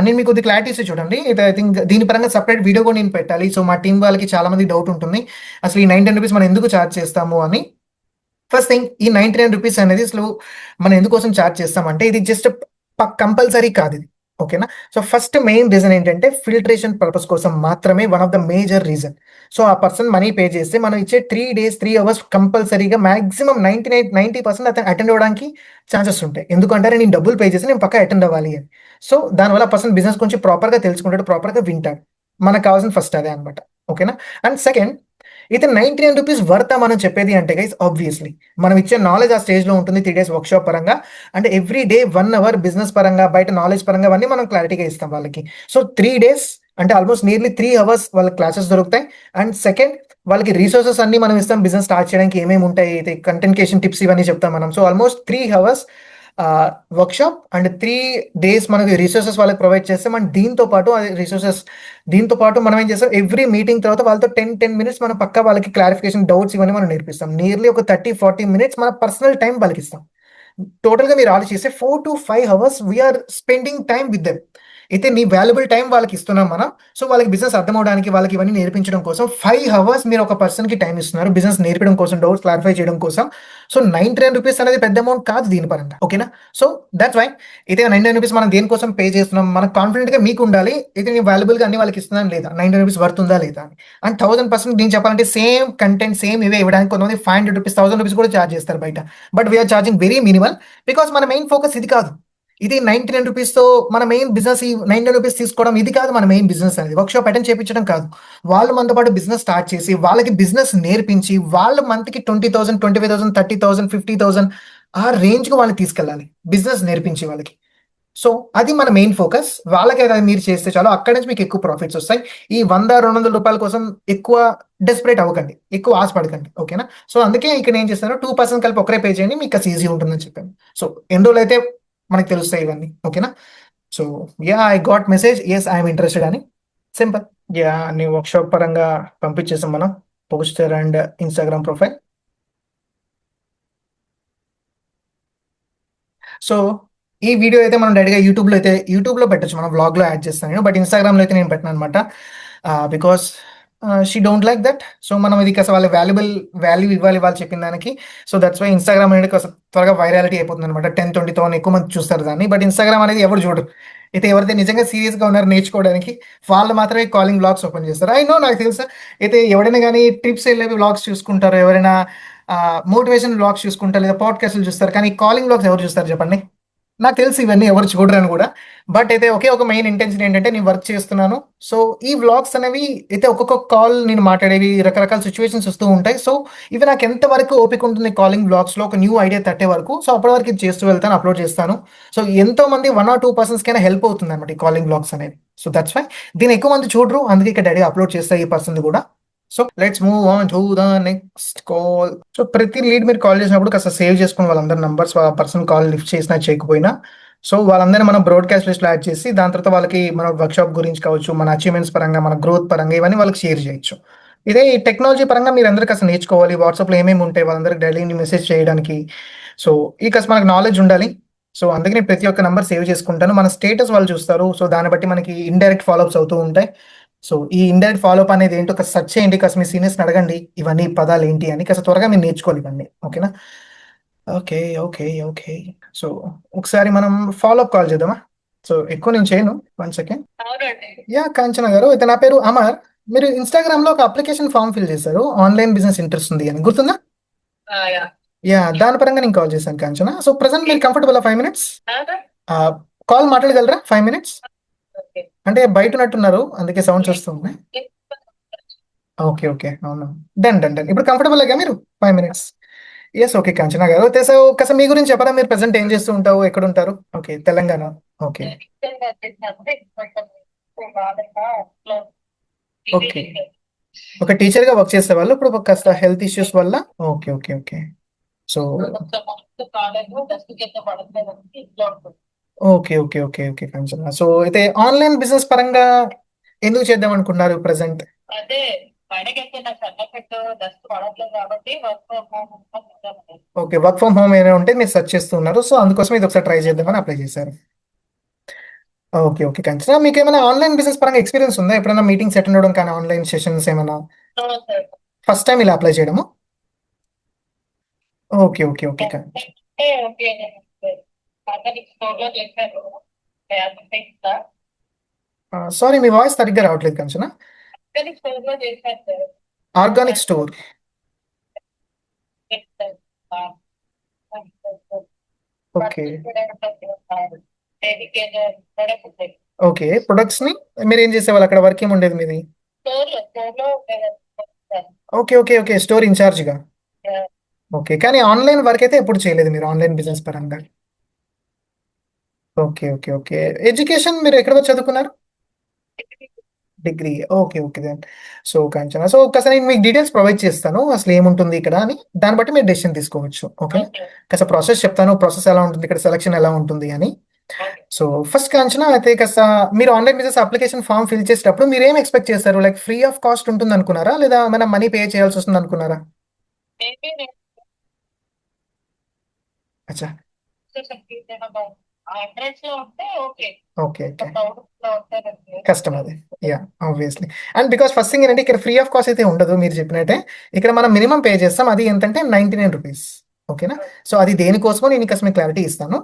నేను మీకు కొద్ది క్లారిటీ ఇస్తే చూడండి. ఇది ఐ థింక్ దీని పరంగా సపరేట్ వీడియో కూడా నేను పెట్టాలి. సో మా టీం వాళ్ళకి చాలా మంది డౌట్ ఉంటుంది, అసలు ఈ 99 రూపీస్ మనం ఎందుకు ఛార్జ్ చేస్తాము అని. ఫస్ట్ థింగ్, ఈ 99 రూపీస్ అనేది అసలు మనం ఎందుకోసం ఛార్జ్ చేస్తామంటే ఇది జస్ట్ కంపల్సరీ కాదు ఇది. ఓకేనా? సో ఫస్ట్ మెయిన్ రీజన్ ఏంటంటే ఫిల్టరేషన్ పర్పస్ కోసం మాత్రమే, one of the major reason. So ఆ పర్సన్ మనీ పే చేస్తే మనం ఇచ్చే 3 days 3 hours కంపల్సరీగా మాక్సిమం 90% అతను అటెండ్ అవ్వడానికి ఛాన్సెస్ ఉంటాయి. ఎందుకంటే నేను డబ్బులు పే చేసి నేను పక్కా అటెండ్ అవ్వాలి అని. సో దానివల్ల పర్సన్ బిజినెస్ కొంచెం ప్రాపర్గా తెలుసుకుంటాడు, ప్రాపర్గా వింటాడు. మనకు కావాల్సిన ఫస్ట్ అదే అనమాట. ఓకేనా? అండ్ సెకండ్, అయితే 99 రూపీస్ వర్తా మనం చెప్పేది అంటే గైస్, ఆబ్వియస్లీ మనం ఇచ్చే నాలెడ్జ్ ఆ స్టేజ్లో ఉంటుంది 3 days వర్క్షాప్ పరంగా. అంటే ఎవ్రీ డే 1 hour బిజినెస్ పరంగా, బయట నాలెడ్జ్ పరంగా అవన్నీ మనం క్లారిటీగా ఇస్తాం వాళ్ళకి. సో 3 days అంటే ఆల్మోస్ట్ నియర్లీ 3 hours వాళ్ళకి క్లాసెస్ దొరుకుతాయి. అండ్ సెకండ్, వాళ్ళకి రీసోర్సెస్ అన్ని మనం ఇస్తాం, బిజినెస్ స్టార్ట్ చేయడానికి ఏమేమి ఉంటాయి, అయితే కంటెంట్ క్రియేషన్ టిప్స్ ఇవన్నీ చెప్తాం మనం. So almost 3 hours workshop and 3 days మనకి రిసోర్సెస్ వాళ్ళకి ప్రొవైడ్ చేస్తాం. అండ్ దీంతో పాటు మనం ఏం చేస్తాం, ఎవ్రీ మీటింగ్ తర్వాత వాళ్ళతో 10 minutes మనం పక్కా వాళ్ళకి క్లారిఫికేషన్, డౌట్స్ ఇవన్నీ మనం నేర్పిస్తాం. నియర్లీ ఒక 30-40 minutes మన పర్సనల్ టైం వాళ్ళకి ఇస్తాం. టోటల్గా మీరు ఆలోచిస్తే 4 to 5 hours we're spending time with them. అయితే నీ వాల్యుబుల్ టైం వాళ్ళకి ఇస్తున్నాం మనం. సో వాళ్ళకి బిజినెస్ అర్థం అవడానికి, వాళ్ళకి ఇవన్నీ నేర్పించడం కోసం 5 hours మీరు ఒక పర్సన్కి టైం ఇస్తున్నారు, బిజినెస్ నేర్పడం కోసం, డౌట్స్ క్లారిఫై చేయడం కోసం. సో 99 రూపీస్ అనేది పెద్ద అమౌంట్ కాదు దీని పరంగా. ఓకేనా? సో దట్స్ వై అయితే 99 రూపీస్ మనం దేనికోసం పే చేస్తున్నాం, మనకు కాన్ఫిడెంట్గా మీకు ఉండాలి, అయితే నేను వాల్యుబుల్గా అన్ని వాళ్ళకి ఇస్తున్నాను లేదా, 99 రూపీస్ వర్త్ ఉందా లేదా అని. అండ్ 1000% నేను చెప్పాలంటే సేమ్ కంటెంట్ సేమ్ ఇవే ఇవ్వడానికి కొంతమంది 500 రూపీస్ 1000 రూపీస్ కూడా ఛార్జ్ చేస్తారు బయట. But we're charging very minimal, because మన మెయిన్ ఫోకస్ ఇది కాదు. ఇది 99 రూపీస్తో మన మెయిన్ బిజినెస్, ఈ 99 రూపీస్ తీసుకోవడం ఇది కాదు మన మెయిన్ బిజినెస్ అనేది. వర్క్షాప్ అటెండ్ చేయించడం కాదు, వాళ్ళు మనతో పాటు బిజినెస్ స్టార్ట్ చేసి వాళ్ళకి బిజినెస్ నేర్పించి వాళ్ళ మంత్కి 20,000, 25,000, 30,000, 50,000 ఆ రేంజ్కి వాళ్ళని తీసుకెళ్ళాలి, బిజినెస్ నేర్పించి వాళ్ళకి. సో అది మన మెయిన్ ఫోకస్. వాళ్ళకి అది మీరు చేస్తే చాలు, అక్కడి నుంచి మీకు ఎక్కువ ప్రాఫిట్స్ వస్తాయి. ఈ 100-200 రూపాయల కోసం ఎక్కువ డెస్పరేట్ అవ్వకండి, ఎక్కువ ఆశపడకండి. ఓకేనా? సో అందుకే ఇక్కడ నేను చేస్తాను, 2% కలిపి ఒకరే పే చేయండి, మీకు అది ఈజీ ఉంటుందని చెప్పాను. సో ఎన్ని రోజులు అయితే మనకు తెలుస్తాయి ఇవన్నీ. ఓకేనా? So yeah, I got message, yes I'm interested అని. సింపుల్. యా, నీ వర్క్షాప్ పరంగా పంపించేసాం మనం, poster and Instagram profile. So ఈ వీడియో అయితే మనం డైరెక్ట్గా యూట్యూబ్లో పెట్టచ్చు, మనం వ్లాగ్లో యాడ్ చేస్తాను నేను. బట్ ఇన్స్టాగ్రామ్లో అయితే నేను పెట్టను అనమాట, because she don't like that. So మనం ఇది కాస్త వాళ్ళ వాల్యూ ఇవ్వాలి వాళ్ళు చెప్పిన దానికి. సో దట్స్ వై ఇన్స్టాగ్రామ్ అనేది కాస్త త్వరగా వైరాలిటీ అయిపోతుంది అనమాట. 10-20,000 ఎక్కువ మంది చూస్తారు దాన్ని. బట్ ఇన్స్టాగ్రామ్ అనేది ఎవరు చూడరు. అయితే ఎవరైతే నిజంగా సీరియస్గా ఉన్నారు నేర్చుకోవడానికి, వాళ్ళు మాత్రమే కాలింగ్ బ్లాగ్స్ ఓపెన్ చేస్తారు. నాకు తెలుసా. అయితే ఎవరైనా కానీ ట్రిప్స్ వెళ్ళేవి బ్లాగ్స్ చూసుకుంటారు, ఎవరైనా మోటివేషన్ బ్లాగ్స్ చూసుకుంటారు, లేదా పాడ్కాస్ట్లు చూస్తారు, కానీ కాలింగ్ బ్లాగ్స్ ఎవరు చూస్తారు చెప్పండి? నాకు తెలిసి ఇవన్నీ ఎవరు చూడరని కూడా. బట్ అయితే ఒక మెయిన్ ఇంటెన్షన్ ఏంటంటే, నేను వర్క్ చేస్తున్నాను. సో ఈ వ్లాగ్స్ అనేవి అయితే ఒక్కొక్క కాల్ నేను మాట్లాడేవి రకరకాల సిచ్యువేషన్స్ వస్తూ ఉంటాయి. సో ఇవి నాకు ఎంతవరకు ఓపిక ఉంటుంది కాలింగ్ బ్లాగ్స్లో ఒక న్యూ ఐడియా తట్టే వరకు. సో అప్పటి వరకు ఇది చేస్తూ వెళ్తాను, అప్లోడ్ చేస్తాను. సో ఎంతో మంది 1 or 2 personsకైనా హెల్ప్ అవుతుంది అనమాట ఈ కాలింగ్ బ్లాగ్స్ అనేవి. సో దట్స్ వై దీన్ని ఎక్కువ మంది చూడరు, అందుకే ఇక్కడ డైరెక్ట్ అప్లోడ్ చేస్తాయి ఈ పర్సన్ కూడా. So let's move on to the next call. So ప్రతి లీడ్ మీరు కాల్ చేసినప్పుడు కాస్త సేవ్ చేసుకుని వాళ్ళందరి నంబర్స్, వాళ్ళ పర్సన్ కాల్ లిఫ్ట్ చేసినా చేయకపోయినా, సో వాళ్ళందరినీ మనం బ్రాడ్కాస్ట్ లిస్ట్లో యాడ్ చేసి దాని తర్వాత వాళ్ళకి మన వర్క్షాప్ గురించి కావచ్చు, మన అచీవ్మెంట్స్ పరంగా, మన గ్రోత్ పరంగా ఇవన్నీ వాళ్ళకి షేర్ చేయొచ్చు. ఇదే ఈ టెక్నాలజీ పరంగా మీరు అందరికీ అసలు నేర్చుకోవాలి, వాట్సాప్లో ఏమేమి ఉంటాయి వాళ్ళందరికీ డైలీ మెసేజ్ చేయడానికి. సో ఈ కాస్త మనకు నాలెడ్జ్ ఉండాలి. సో అందుకే నేను ప్రతి ఒక్క నెంబర్ సేవ్ చేసుకుంటాను. మన స్టేటస్ వాళ్ళు చూస్తారు, సో దాన్ని బట్టి మనకి ఇండైరెక్ట్ ఫాలోఅప్స్ అవుతూ ఉంటాయి. సో ఈ ఇండైరెక్ట్ ఫాలోఅప్ అనేది ఏంటో కాస్త సెర్చ్ చేయండి, కాస్త మీ సీనియర్స్ని అడగండి ఇవన్నీ పదాలు ఏంటి అని, కాస్త త్వరగా మీరు నేర్చుకోవాలి ఇవన్నీ. ఓకేనా? ఓకే. సో ఒకసారి మనం ఫాలోఅప్ కాల్ చేద్దామా? సో ఎక్కువ నేను చేయను, 1 second. అవునండి. యా, కాంచన గారు, అయితే నా పేరు అమర్. మీరు ఇన్స్టాగ్రామ్లో ఒక అప్లికేషన్ ఫామ్ ఫిల్ చేశారు, ఆన్లైన్ బిజినెస్ ఇంట్రెస్ట్ ఉంది అని, గుర్తుందా? యా. యా దాని పరంగా నేను కాల్ చేశాను కాంచన. సో ప్రెసెంట్ మీరు కంఫర్టబుల్ 5 minutes కాల్ మాట్లాడగలరా 5 minutes? అంటే బయట ఉన్నట్టున్నారు అందుకే సౌండ్స్ వస్తుంది. ఓకే ఓకే అవునా, డన్ డన్ డన్. ఇప్పుడు కంఫర్టబుల్ గా మీరు 5 minutes? ఎస్ ఓకే కాంచన గారు. అయితే సో ఒకసారి మీ గురించి చెప్పరా, మీరు ప్రెసెంట్ ఏం చేస్తూ ఉంటావు, ఎక్కడ ఉంటారు? ఓకే తెలంగాణ. ఓకే ఓకే ఒక టీచర్ గా వర్క్ చేసే వాళ్ళు ఇప్పుడు కాస్త హెల్త్ ఇష్యూస్ వల్ల. Okay okay okay. So okay okay okay okay Kanchana. So అయితే ఆన్లైన్ బిజినెస్ పరంగా ఎందుకు చేద్దాం అనుకున్నారు ప్రెసెంట్? అదే పైనకైతే నాకు సన్నపెట్టు డస్ట్ పడట్లేదు కాబట్టి work from home okay work from home ఏమైనా ఉంటే మీరు సెర్చ్ చేస్తున్నారు, సో అందుకోసం ఇది ఒకసారి ట్రై చేద్దామని అప్లై చేశారు. ఓకే ఓకే కాంచన, మీకు ఏమైనా ఆన్లైన్ బిజినెస్ పరంగా ఎక్స్పీరియన్స్ ఉందా? ఎప్పుడైనా మీటింగ్స్ అటెండ్ అవ్వడం కానీ ఆన్లైన్ సెషన్స్ ఏమైనా ఫస్ట్ టైం ఇలా అప్లై చేయడము? Okay okay okay Kanchana. Okay organic store లో చేశారు సారీ మీ వాయిస్ సరిగ్గా రావట్లేదు కాంచన. ఆర్గానిక్ స్టోర్ లో చేశారు sir. Organic store. Okay okay products ని మీరు ఏం చేసేవాళ్ళు అక్కడ, వర్క్ ఏమి ఉండేది మీది? ఓకే ఓకే ఓకే స్టోర్ ఇన్ఛార్జ్గా. ఓకే కానీ ఆన్లైన్ వర్క్ అయితే ఎప్పుడు చేయలేదు మీరు ఆన్లైన్ బిజినెస్ పరంగా? Okay okay okay. ఎడ్యుకేషన్ మీరు ఎక్కడ వరకు చదువుకున్నారు? Degree. Okay okay then. So Kanchana, so ఒకసారి నేను మీకు డీటెయిల్స్ ప్రొవైడ్ చేస్తాను అసలు ఏముంటుంది ఇక్కడ అని, దాన్ని బట్టి మీరు డెసిషన్ తీసుకోవచ్చు. ఓకే కాస్త ప్రాసెస్ చెప్తాను, ప్రాసెస్ ఎలా ఉంటుంది ఇక్కడ, సెలక్షన్ ఎలా ఉంటుంది అని. సో ఫస్ట్ కాంచన అయితే కాస్త మీరు online business application form fill చేసేటప్పుడు మీరు ఏం ఎక్స్పెక్ట్ చేస్తారు? లైక్ ఫ్రీ ఆఫ్ కాస్ట్ ఉంటుంది అనుకున్నారా, లేదా మనం మనీ పే చేయాల్సి వస్తుంది అనుకున్నారా? అచ్చా అడ్రస్ లో ఉంటే ఓకే ఓకే ఓకే కష్టం అది. Yeah obviously. And because first thing ఏంటంటే ఇక్కడ ఫ్రీ ఆఫ్ కాస్ట్ అయితే ఉండదు మీరు చెప్పినట్టే. ఇక్కడ మనం మినిమం పే చేస్తాం, అది ఎంతంటే 99 రూపీస్. ఓకేనా? సో అది దేనికోసమో నేను అసలు మీకు క్లారిటీ ఇస్తాను.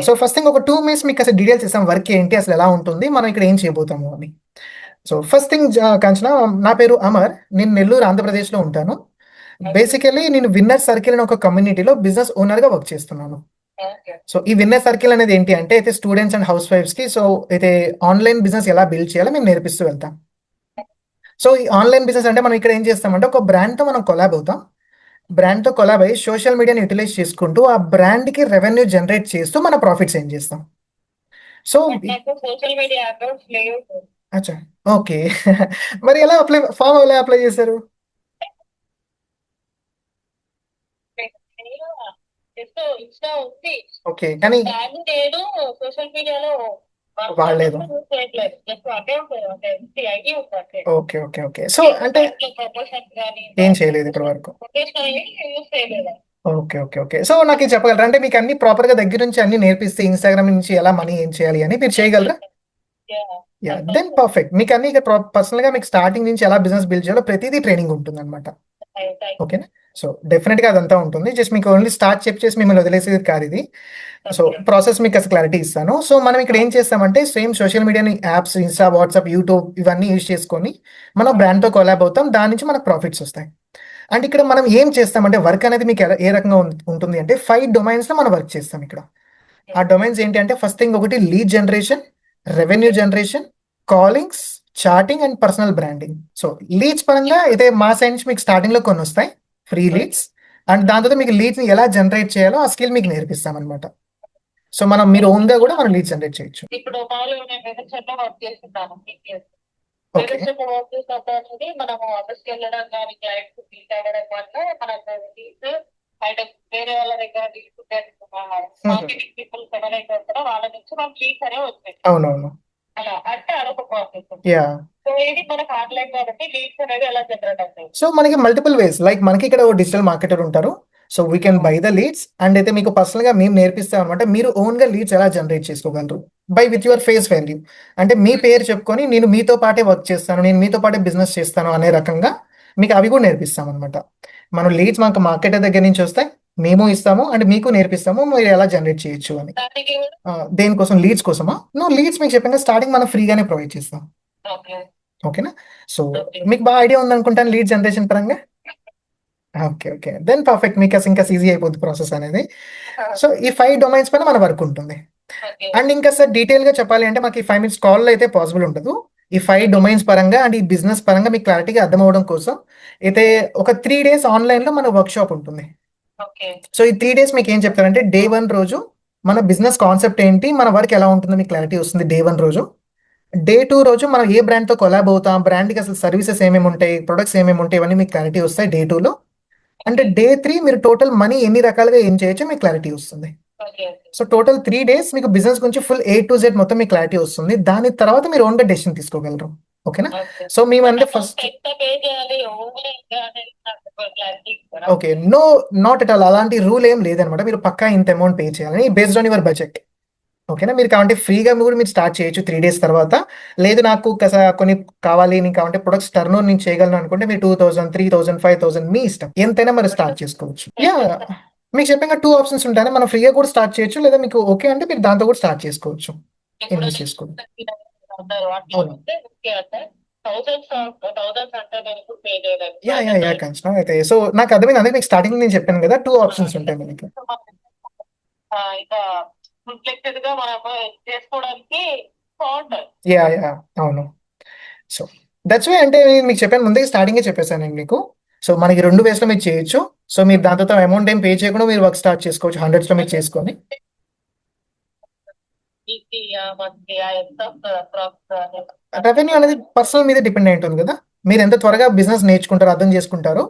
సో ఫస్ట్ థింగ్ ఒక 2 minutes మీకు అసలు డీటెయిల్స్ ఇస్తాం, వర్క్ ఏంటి అసలు ఎలా ఉంటుంది, మనం ఇక్కడ ఏం చేయబోతాము అని. సో ఫస్ట్ థింగ్ కాంచన, నా పేరు అమర్, నేను నెల్లూరు ఆంధ్రప్రదేశ్లో ఉంటాను. బేసికలీ నేను విన్నర్ సర్కిల్ అనే ఒక కమ్యూనిటీలో బిజినెస్ ఓనర్గా వర్క్ చేస్తున్నాను. సో ఈ విన్నర్ సర్కిల్ అనేది ఏంటి అంటే అయితే స్టూడెంట్స్ అండ్ హౌస్ వైఫ్స్ కి సో అయితే ఆన్లైన్ బిజినెస్ ఎలా బిల్డ్ చేయాలో మేము నేర్పిస్తూ వెళ్తాం. సో ఈ ఆన్లైన్ బిజినెస్ అంటే మనం ఇక్కడ ఏం చేస్తామంటే ఒక బ్రాండ్ తో మనం కొలాబ్ అవుతాం, బ్రాండ్ తో కొలాబ్ అయ్యి సోషల్ మీడియాని యూటిలైజ్ చేసుకుంటూ ఆ బ్రాండ్ కి రెవెన్యూ జనరేట్ చేస్తూ మన ప్రాఫిట్స్ ఏం చేస్తాం. సో సోషల్ మీడియా అకౌంట్స్ లేవు. అచ్చా ఓకే మరి ఎలా అప్లై ఫామ్ ఎలా అప్లై చేశారు? ఇన్స్టా ఉంది ఓకే కానీ కానీ నేను సోషల్ మీడియాలో వాడలేదు. జస్ట్ అకౌంట్ ఐడి ఉంది. Okay okay okay. సో అంటే ప్రమోషన్ కానీ ఏం చేయలేదు ఇప్పటి వరకు. యూజ్ చేయలేదు. Okay okay okay. సో నాకు ఇది చెప్పగలరా, అంటే మీకు అన్ని ప్రాపర్ గా దగ్గర నుంచి అన్ని నేర్పిస్తే ఇన్స్టాగ్రామ్ నుంచి ఎలా మనీ ఏం చేయాలి అని మీరు చేయగలరా? Yeah then perfect. మీకు అన్ని పర్సనల్ గా మీకు స్టార్టింగ్ నుంచి ఎలా బిజినెస్ బిల్డ్ చేయాలో ప్రతిదీ ట్రైనింగ్ ఉంటుంది అనమాట. ఓకేనా? సో డెఫినెట్ గా అదంతా ఉంటుంది, జస్ట్ మీకు ఓన్లీ స్టార్ట్ చేసి మిమ్మల్ని వదిలేసేది కాదు ఇది. సో ప్రాసెస్ మీకు అసలు క్లారిటీ ఇస్తాను. సో మనం ఇక్కడ ఏం చేస్తామంటే సేమ్ సోషల్ మీడియాని యాప్స్ ఇన్స్టా వాట్సాప్ యూట్యూబ్ ఇవన్నీ యూజ్ చేసుకొని మనం బ్రాండ్తో కొలాబ్ అవుతాం, దాని నుంచి మనకు ప్రాఫిట్స్ వస్తాయి. అండ్ ఇక్కడ మనం ఏం చేస్తామంటే వర్క్ అనేది మీకు ఏ రకంగా ఉంటుంది అంటే 5 domains లో మనం వర్క్ చేస్తాం ఇక్కడ. ఆ డొమైన్స్ ఏంటి అంటే ఫస్ట్ థింగ్ ఒకటి lead generation, revenue generation, callings, chatting and personal branding. So leads పరంగా అయితే మా సైడ్ నుంచి మీకు స్టార్టింగ్ లో కొన్ని వస్తాయి ఫ్రీ లీడ్స్, అండ్ దాని తర్వాత మీకు లీడ్స్ ని ఎలా జనరేట్ చేయాలో ఆ స్కిల్ మీకు నేర్పిస్తాం అనమాట. సో మనం మీరు ఓన్ గా కూడా మనం లీడ్ జనరేట్ చేయొచ్చు. ఇప్పుడు మామూలుగా నేను వెబ్సైట్ లో వర్క్ చేస్తున్నాను. ఓకే వెబ్సైట్ లో వర్క్ చేసినప్పుడు అనేది మనము ఆఫీస్కి వెళ్ళడం కానీ క్లయింట్స్ మీట్ అవ్వడం వల్ల మనకు లీడ్స్ బయట వేరే వాళ్ళ దగ్గర మార్కెటింగ్ పీపుల్స్ ఎవరైతే ఉంటారో వాళ్ళ నుంచి మనకి లీడ్స్ అనేవి వచ్చాయి. అవునవును అలా అంటే అదొక ప్రాసెస్. యా. సో ఇది మనకు ఆన్లైన్ కాబట్టి లీడ్స్ అనేవి ఎలా జనరేట్ అవుతాయి? సో మనకి మల్టిపుల్ వేస్, లైక్ మనకి ఇక్కడ డిజిటల్ మార్కెటర్ ఉంటారు, so we can buy the leads. And అయితే మీకు పర్సనల్ గా మేము నేర్పిస్తాం అనమాట, మీరు ఓన్ గా లీడ్స్ ఎలా జనరేట్ చేసుకోగలరు by with your face value. అంటే మీ పేరు చెప్పుకొని నేను మీతో పాటే వర్క్ చేస్తాను, నేను మీతో పాటే బిజినెస్ చేస్తాను అనే రకంగా మీకు అవి కూడా నేర్పిస్తాం అనమాట. మనం లీడ్స్ మాకు మార్కెటర్ దగ్గర నుంచి వస్తాయి, మేము ఇస్తాము అండ్ మీకు నేర్పిస్తాము మీరు ఎలా జనరేట్ చేయొచ్చు అని. దానికి దేనికోసం? లీడ్స్ కోసమా? నో, లీడ్స్ మీకు చెప్పాను స్టార్టింగ్ మనం ఫ్రీగానే ప్రొవైడ్ చేస్తాం. ఓకే ఓకేనా? సో మీకు బాగా ఐడియా ఉంది అనుకుంటాను లీడ్ జనరేషన్ పరంగా. ఓకే. ఓకే. Then perfect. మీకు అసలు ఇంకా ఈజీ అయిపోద్ది ప్రాసెస్ అనేది. సో, ఈ 5 డొమైన్స్ పైన మన వర్క్ ఉంటుంది. ఓకే. అండ్ ఇంకా సార్ డీటెయిల్‌గా చెప్పాలి అంటే మాకు ఈ 5 మినిట్స్ కాల్‌లో అయితే పాసిబుల్ ఉండదు. ఈ 5 డొమైన్స్ పరంగా అండ్ ఈ బిజినెస్ పరంగా మీకు క్లారిటీగా అర్థమవ్వడం కోసం అయితే ఒక 3 డేస్ ఆన్‌లైన్‌లో మన వర్క్‌షాప్ ఉంటుంది. ఓకే. సో, ఈ 3 డేస్ మీకేం చెప్తారంటే డే 1 రోజు మన బిజినెస్ కాన్సెప్ట్ ఏంటి? మన వర్క్ ఎలా ఉంటుందో మీకు క్లారిటీ వస్తుంది డే 1 రోజు. డే 2 రోజు మనం ఏ బ్రాండ్‌తో కొలాబ్ అవుతాం? బ్రాండ్‌కి అసలు సర్వీసెస్ ఏమేమి ఉంటాయి? ప్రొడక్ట్స్ ఏమేమి ఉంటాయి? ఇవన్నీ మీకు క్లారిటీ వస్తాయి డే 2లో. అంటే డే 3 మీరు టోటల్ మనీ ఎన్ని రకాలుగా ఏం చేయొచ్చో మీకు క్లారిటీ వస్తుంది. ఓకే. సో, టోటల్ 3 డేస్ మీకు బిజినెస్ గురించి ఫుల్ ఏ టు జెడ్ మొత్తం మీకు క్లారిటీ వస్తుంది. దాని తర్వాత మీరు ఓన్‌గా డెసిషన్ తీసుకోగలరు. ఓకేనా? ఓకే. సో, మేమంటే ఫస్ట్ ఎంత పే చేయాలి ఓన్లీ అనేది నాకు క్లారిటీ ఇస్తారా? Okay. No, not at all అలాంటి రూల్ ఏం లేదనమాట. మీరు పక్కా ఇంత అమౌంట్ పే చేయాలని బేస్డ్ ఆన్ యువర్ బడ్జెట్. ఓకేనా? మీరు కావాలంటే ఫ్రీగా కూడా మీరు స్టార్ట్ చేయొచ్చు 3 డేస్ తర్వాత. లేదు నాకు కొన్ని కావాలి నేను కావాలంటే ప్రొడక్ట్స్ టర్న్ ఓవర్ నేను చేయగలను అనుకుంటే మీరు 2000, 3000, 5000 మీ ఇష్టం. ఎంతైనా మరి స్టార్ట్ చేసుకోవచ్చు. యాహ్! మీకు చెప్పాను కదా 2 ఆప్షన్స్ ఉంటాయి. మనం ఫ్రీగా కూడా స్టార్ట్ చేయొచ్చు. లేదా మీకు ఓకే అంటే మీరు దాంతో కూడా స్టార్ట్ చేసుకోవచ్చు. ఇన్వెస్ట్ చేసుకోండి. అన్నారు అట్లా అవును. ఉంటే ఓకే అంటే థౌసండ్స్ అంటే నేను ఇప్పుడు పే చేయలేదు. యాహ్! కంచనా అయితే. సో, నాకు అర్థమైంది. అందుకే మీకు స్టార్టింగ్‌లో నేను చెప్పాను కదా 2 ఆప్షన్స్ ఉంటాయి మనకి. ఇంకా ఫుల్ గా మనం చేసుకోవడానికి బాగుంటది. యాహ్! అవును. సో, దట్స్ వై అంటే నేను మీకు చెప్పాను ముందే స్టార్టింగే చెప్పేసానండి మీకు. సో, మనకి 2 వేస్‌లో మీరు చేయొచ్చు. సో, మీరు దాని తర్వాత అమౌంట్ ఏం పే చేయకుండా మీరు వర్క్ స్టార్ట్ చేసుకోవచ్చు. హండ్రెడ్స్‌లో మీరు చేసుకొని. వీక్లీ మంత్లీ ఎంత ప్రాఫిట్ రెవెన్యూ అనేది పర్సనల్ మీద డిపెండ్ అయి ఉంటుంది కదా! మీరు ఎంత త్వరగా బిజినెస్ నేర్చుకుంటారో, అర్థం చేసుకుంటారో,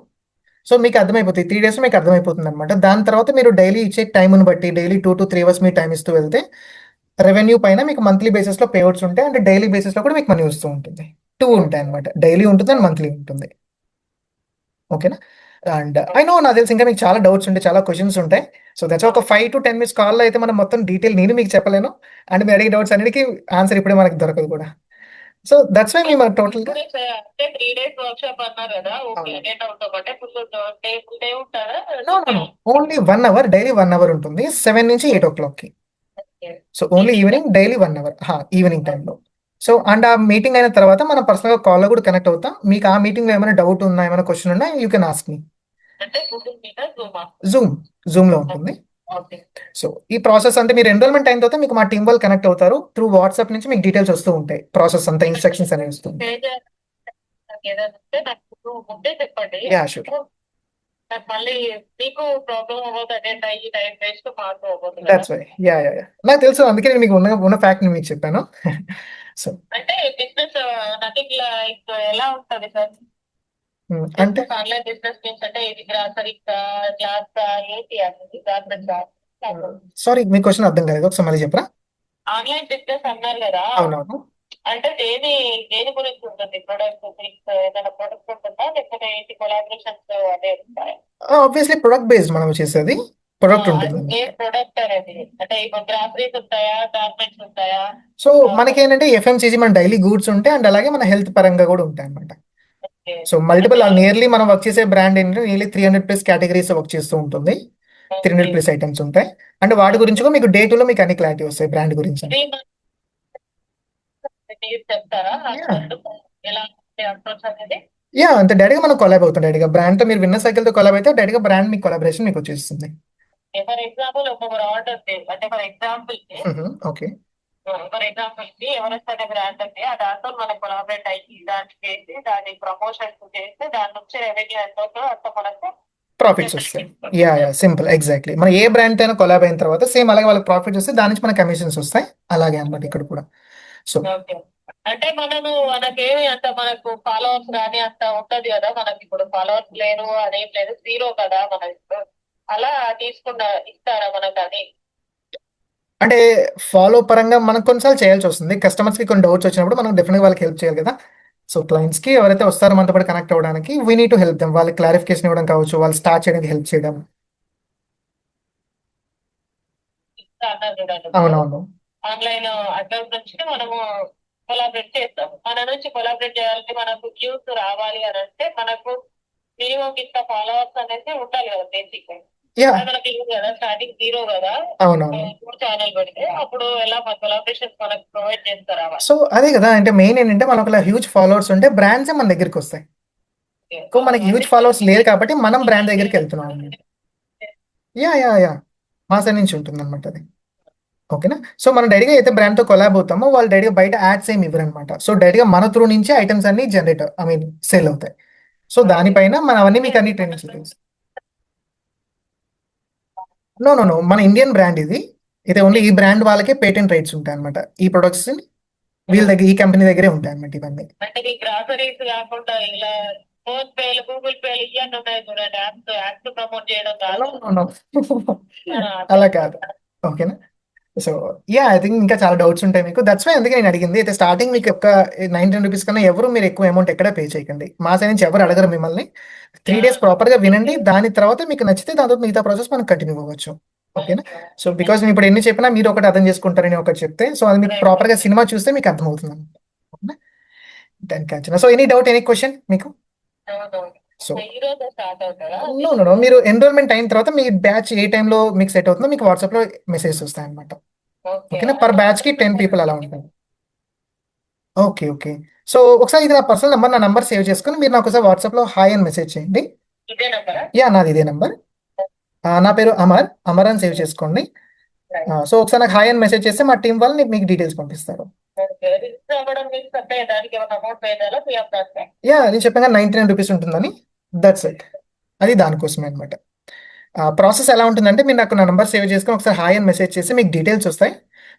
సో, మీకు అర్థమైపోతాయి. 3 డేస్‌లో మీకు అర్థమైపోతుందనమాట. దాని తర్వాత మీరు డైలీ ఇచ్చే టైమ్‌ని బట్టి డైలీ 2-3 అవర్స్ మీరు టైమ్ ఇస్తూ వెళ్తే రెవెన్యూ పైన మీకు మంత్లీ బేసిస్‌లో పేఔట్స్ ఉంటాయి. అండ్ డైలీ బేసిస్‌లో కూడా మీకు మనీ వస్తూ ఉంటుంది. 2 ఉంటాయన్నమాట. డైలీ ఉంటుంది అండ్ మంత్లీ ఉంటుంది. ఓకేనా? అండ్ ఐ నో నాకు తెలిసి ఇంకా మీకు చాలా డౌట్స్ ఉంటాయి. చాలా క్వెషన్స్ ఉంటాయి. సో, దట్స్ ఒక 5-10 మినిట్స్ కాల్‌లో అయితే మనం మొత్తం డీటెయిల్ నేను మీకు చెప్పలేను. అండ్ మీరు అడిగే డౌట్స్ అన్నిటికి ఆన్సర్ ఇప్పుడే మనకు దొరకదు కూడా. సో, దట్స్ వై మేము టోటల్‌గా అంటే 3 డేస్ వర్క్ షాప్ అన్నారు కదా ఓకే అవును. అటెండ్ అవుతాం అంటే ఫుల్ డే ఉంటారా? No. Only 1 hour daily 1 hour ఉంటుంది. 7 నుంచి 8:00కి. So, only evening daily 1 hour. Evening టైమ్‌లో. సో, అండ్ ఆ మీటింగ్ అయిన తర్వాత మనం పర్సనల్‌గా కాల్‌లో కూడా కనెక్ట్ అవుతాం. మీకు ఆ మీటింగ్‌లో ఏమైనా డౌట్ ఉన్నా, ఏమైనా క్వెషన్ ఉన్నా యూ కెన్ ఆస్క్ మీ. అంటే గూగుల్ మీటా జూమా? జూమ్‌లో ఉంటుంది. ఓకే. సో, ఈ ప్రాసెస్ అంటే మీరు ఎన్రోల్‌మెంట్ అయిన తర్వాత మీకు మా టీమ్ వాళ్ళు కనెక్ట్ అవుతారు. త్రూ వాట్సాప్ నుంచి మీకు డీటెయిల్స్ వస్తూ ఉంటాయి. ప్రాసెస్ అంతా ఇన్‌స్ట్రక్షన్స్ అనేవి వస్తూ ఉంటాయి. పే చేయాలి నాకు ఏదైనా ఉంటే నాకు ముందే చెప్పండి. యాహ్! షూర్. నాకు మళ్ళీ మీకు ప్రాబ్లమ్ అవ్వదు అటెండ్ అయ్యి టైం వేస్ట్ మాకు అవ్వదు కదా. That's why. యాహ్! నాకు తెలుసు. అందుకే నేను మీకు ఉన్న ఫ్యాక్ట్‌ని మీకు చెప్పాను. సో, అంటే బిజినెస్ నథింగ్ లైక్ ఎలా ఉంటది సార్? అంటే ఆన్లైన్ బిజినెస్ మీన్స్ అంటే ఇది గ్రాసరీ క్లాత్ ఏంటి అనేది గార్మెంట్స్ సారీ మీ క్వెషన్ అర్థం కాలేదు. ఒకసారి మళ్ళీ చెప్పరా? ఆన్లైన్ బిజినెస్ అన్నారు కదా అవునవును. అంటే దేని గురించి ఉంటుంది ప్రొడక్ట్ ఏదైనా ప్రొడక్ట్ ఉంటుందా లేకపోతే ఏంటి కొలాబరేషన్స్ అదే ఉంటాయా? ఆబ్వియస్లీ ప్రొడక్ట్ బేస్డ్ మనం చేసేది. ప్రొడక్ట్ ఉంటుంది. ఏ ప్రొడక్ట్ అనేది అంటే ఇప్పుడు గ్రాసరీస్ ఉంటాయా గార్మెంట్స్ ఉంటాయా? సో, మనకేంటంటే ఎఫ్ఎంసీజీ మన డైలీ గూడ్స్ ఉంటాయి. అండ్ అలాగే మన హెల్త్ పరంగా కూడా ఉంటాయన్నమాట. సో, మల్టిపుల్ నియర్లీ మనం వర్క్ చేసే బ్రాండ్ ఏంటంటే నియర్లీ 300+ కేటగిరీస్ వర్క్ చేస్తూ ఉంటుంది. 300+ ఐటమ్స్ ఉంటాయి. అండ్ వాటి గురించి కూడా మీకు డే 2లో మీకు అన్ని క్లారిటీ వస్తాయి బ్రాండ్ గురించి. మీరు చెప్తారా Yeah. ఎలా అప్రోచ్ అనేది? అంతే డైరెక్ట్‌గా మనం కొలాబ్ అవుతాం. డైరెక్ట్‌గా బ్రాండ్‌తో మీరు విన్న సైకిల్‌తో కొలాబ్ అయితే డైరెక్ట్‌గా బ్రాండ్ మీకు కొలాబరేషన్ మీకు వచ్చేస్తుంది. ఫర్ ఎగ్జాంపుల్ ఒక్కొక్కరు ఆర్డర్ అంటే ఫర్ ఎగ్జాంపుల్ ఓకే. కి ఎవరైనా బ్రాండ్ ఉంది ఆ దాంతో మనం కొలాబరేట్ అయ్యి దాన్ని చేసి దాన్ని ప్రమోషన్స్ చేస్తే దాని నుంచి రెవెన్యూ ఎంత అవుతుందో అంత మనకు ప్రాఫిట్స్ వస్తాయి. Simple exactly. మనం ఏ బ్రాండ్‌తో అయినా కొలాబ్ అయిన తర్వాత సేమ్ అలాగే వాళ్ళకి ప్రాఫిట్స్ వస్తాయి. దాని నుంచి మనకు కమిషన్స్ వస్తాయి. అలాగే అన్నమాట ఇక్కడ కూడా. So, okay. అంటే మనకేమి అంత మనకు ఫాలోవర్స్ కానీ అంత ఉంటది కదా మనకి ఇప్పుడు ఫాలోవర్స్ లేరు అదేం లేదు జీరో కదా మనకి అలా ఇస్తారా మనకు అది? అంటే ఫాలో పరంగా మనం కొన్నిసార్లు చేయాల్సి వస్తుంది. కస్టమర్స్‌కి కొన్ని డౌట్స్ వచ్చినప్పుడు మనం డెఫినిట్‌గా వాళ్ళకి హెల్ప్ చేయాలి కదా! సో, క్లయింట్స్‌కి ఎవరైతే వస్తారో మనతో పాటు కనెక్ట్ అవ్వడానికి we need to help them. వాళ్ళకి క్లారిఫికేషన్ ఇవ్వడం కావచ్చు, వాళ్ళు స్టార్ట్ చేయడానికి హెల్ప్ చేయడం. అన్నారు చూడండి. అవునవును. ఆన్లైన్ అకౌంట్ నుంచి మనము కొలాబరేట్ చేస్తాం. మన నుంచి కొలాబరేట్ చేయాలంటే మనకు వ్యూస్ రావాలి అని అంటే మనకు మినిమం ఇంత ఫాలోవర్స్ అనేది ఉండాలి కదా బేసిక్. యాహ్! మనకి లేదు కదా స్టార్టింగ్ జీరో కదా. అవునవును. ఛానల్ పెడితే అప్పుడు ఎలా మన కొలాబరేషన్స్ మనకు ప్రొవైడ్ చేస్తారా? సో, అదే కదా! అంటే మెయిన్ ఏంటంటే మనకు అలా హ్యూజ్ ఫాలోవర్స్ ఉంటే బ్రాండ్సే మన దగ్గరికొస్తాయి. ఎక్కువ మనకి హ్యూజ్ ఫాలోవర్స్ లేరు కాబట్టి మనం బ్రాండ్ దగ్గరికి వెళ్తున్నాం అన్నమాట. యా మా సైడ్ నుంచి ఉంటుంది అనమాట అది. ఓకేనా. సో మనం డైరెక్ట్గా అయితే బ్రాండ్తో కొలాబ్ అవుతామో వాళ్ళు డైరెక్ట్గా బయట యాడ్స్ ఏమి ఇవ్వరు అనమాట. సో డైరెక్ట్గా మన త్రూ నుంచి ఐటమ్స్ అన్ని జనరేట్ సేల్ అవుతాయి. సో దానిపైన మనం అవన్నీ మీకు అన్ని ట్రైనింగ్స్ తెలుసు. నో మన ఇండియన్ బ్రాండ్ ఇది. ఇది ఓన్లీ ఈ బ్రాండ్ వాళ్ళకే పేటెంట్ రైట్స్ ఉంటాయి అనమాట. ఈ ప్రొడక్ట్స్ వీళ్ళ దగ్గర ఈ కంపెనీ దగ్గరే ఉంటాయి అనమాట ఇవన్నీ. అంటే ఈ గ్రాసరీస్ కాకుండా ఇలా ఫోన్ పేలు గూగుల్ పేలు ఇవన్నీ ఉన్నాయి చూడండి, యాప్స్ ప్రమోట్ చేయడం కాదు. No. అలా కాదు. ఓకేనా. సో ఐ థింక్ ఇంకా చాలా డౌట్స్ ఉంటాయి మీకు. దట్స్ వై అందుకే నేను అడిగింది. అయితే స్టార్టింగ్ మీకు ఒక 19 రూపీస్ కన్నా ఎవరు మీరు ఎక్కువ అమౌంట్ ఎక్కడ పే చేయకండి. మా సైడ్ నుంచి ఎవరు అడగరు మిమ్మల్ని. 3 days ప్రాపర్గా వినండి. దాని తర్వాత మీకు నచ్చితే దాంతో మిగతా ప్రాసెస్ మనం కంటిన్యూ అవ్వచ్చు. ఓకేనా. సో బికాస్ నేను ఇప్పుడు ఎన్ని చెప్పినా మీరు ఒకటి అర్థం చేసుకుంటారని ఒకటి చెప్తే, సో అది మీకు ప్రాపర్గా సినిమా చూస్తే మీకు అర్థమవుతుంది. ఓకేనా. దానికి వచ్చిన so any doubt any question మీకు? సో ఈ రోజు స్టార్ట్ అవుతుందా? నో మీరు ఎన్రోల్మెంట్ అయిన తర్వాత మీ బ్యాచ్ ఏ టైంలో మీకు సెట్ అవుతుందో మీకు వాట్సాప్లో మెసేజ్ వస్తాయి అనమాట. ఓకేనా. పర్ బ్యాచ్ కి 10 people అలా ఉంటారు. ఓకే. సో ఒకసారి ఇది నా పర్సనల్ నెంబర్, నా నెంబర్ సేవ్ చేసుకుని మీరు నాకు ఒకసారి వాట్సాప్లో హాయ్ అని మెసేజ్ చేయండి. ఇదే నంబరా? నాది ఇదే నెంబర్. నా పేరు అమర్ అని సేవ్ చేసుకోండి. సో ఒకసారి నాకు హాయ్ అని మెసేజ్ చేస్తే మా టీం వాళ్ళు మీకు డీటెయిల్స్ పంపిస్తారు. రిజిస్టర్ అవ్వడం మీకు సపరేట్ దానికి ఏమైనా అమౌంట్ పే చేయాలా ఫ్రీ ఆఫ్ కాస్ట్? నేను చెప్పాను 99 రూపీస్ ఉంటుందని. That's it. అది దానికోసమే అనమాట. ప్రాసెస్ ఎలా ఉంటుందంటే మీరు నాకు నా నెంబర్ సేవ్ చేసుకుని ఒకసారి హాయ్ అని మెసేజ్ చేసి మీకు డీటెయిల్స్ వస్తాయి.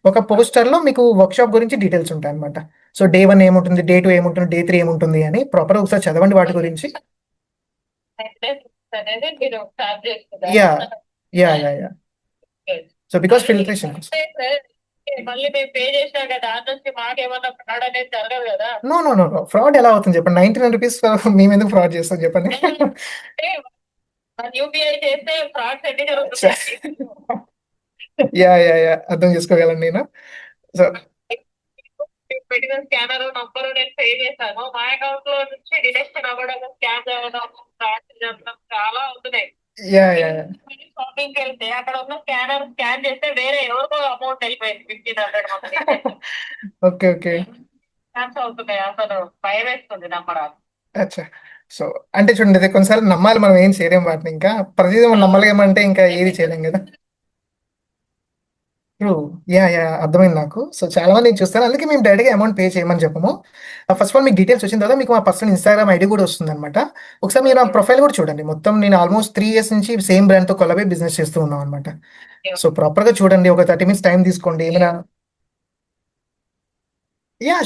ఒక పోస్టర్లో మీకు వర్క్షాప్ గురించి డీటెయిల్స్ ఉంటాయి అనమాట. సో Day 1 ఏముంటుంది, Day 2 ఏముంటుంది, Day 3 ఏముంటుంది అని ప్రాపర్ ఒకసారి చదవండి వాటి గురించి. అనేది మీరు స్టార్ట్ చేస్తున్నారు. Yeah so because filtration. మళ్ళీ మేము పే చేసినా కదా, దాని నుంచి మాకేమన్నా ఫ్రాడ్ అనేది జరగదు కదా? నో ఫ్రాడ్ ఎలా అవుతుంది చెప్పండి. 99 రూపీస్ మేము ఎందుకు ఫ్రాడ్ చేస్తాం చెప్పండి. యూపీఐ చేస్తే ఫ్రాడ్స్ ఎన్ని జరుగుతుంది? యా అర్థం చేసుకోగలను నేను. సో పెట్టిన స్కానర్ నంబర్ నేను పే చేశాను, మా అకౌంట్ లో నుంచి డిడక్షన్ అవ్వడం, స్కాన్ అవ్వడం, ఫ్రాడ్స్ జరగడం చాలా అవుతున్నాయి. యా షాపింగ్ కి వెళ్తే అక్కడ ఉన్న స్కానర్ స్కాన్ చేస్తే వేరే ఎవరికో అమౌంట్ వెళ్ళిపోయింది 1500 మంది. ఓకే స్కామ్స్ అవుతున్నాయి, అసలు భయం వేస్తుంది నమ్మడానికి. అచ్చా. సో అంటే చూడండి, అదే కొన్నిసార్లు నమ్మాలి, మనం ఏం చేయలేం వాటిని. ఇంకా ప్రతిదీ మనం నమ్మలేమంటే ఇంకా ఏది చేయలేం కదా. ట్రూ. యా అర్థమైంది నాకు. సో చాలా మంది నేను చూస్తాను, అందుకే మేము డైరెక్ట్గా అమౌంట్ పే చేయమని చెప్పము. ఫస్ట్ ఆఫ్ ఆల్ మీకు డీటెయిల్స్ వచ్చిన తర్వాత మీకు మా పర్సనల్ ఇన్స్టాగ్రామ్ ఐడి కూడా వస్తుంది అనమాట. ఒకసారి మీరు నా ప్రొఫైల్ కూడా చూడండి. మొత్తం నేను ఆల్మోస్ట్ 3 years నుంచి సేమ్ బ్రాండ్తో కొలబై బిజినెస్ చేస్తూ ఉన్నాం అనమాట. సో ప్రాపర్గా చూడండి, ఒక 30 minutes టైం తీసుకోండి. ఏమైనా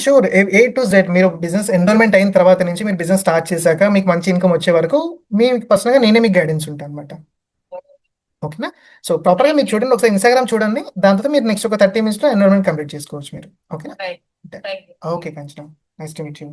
షూర్, A to Z మీరు బిజినెస్ ఎన్రోల్మెంట్ అయిన తర్వాత నుంచి మీరు బిజినెస్ స్టార్ట్ చేశాక మీకు మంచి ఇన్కమ్ వచ్చే వరకు మీ పర్సనల్గా నేనే మీకు గైడెన్స్ ఉంటాను అనమాట. ఓకేనా. సో ప్రాపర్గా మీరు చూడండి, ఒకసారి ఇన్స్టాగ్రామ్ చూడండి. దాని తర్వాత మీరు నెక్స్ట్ ఒక 30 minutes ఎన్రోల్మెంట్ కంప్లీట్ చేసుకోవచ్చు మీరు. ఓకేనా. Okay Kanchana, nice to meet you.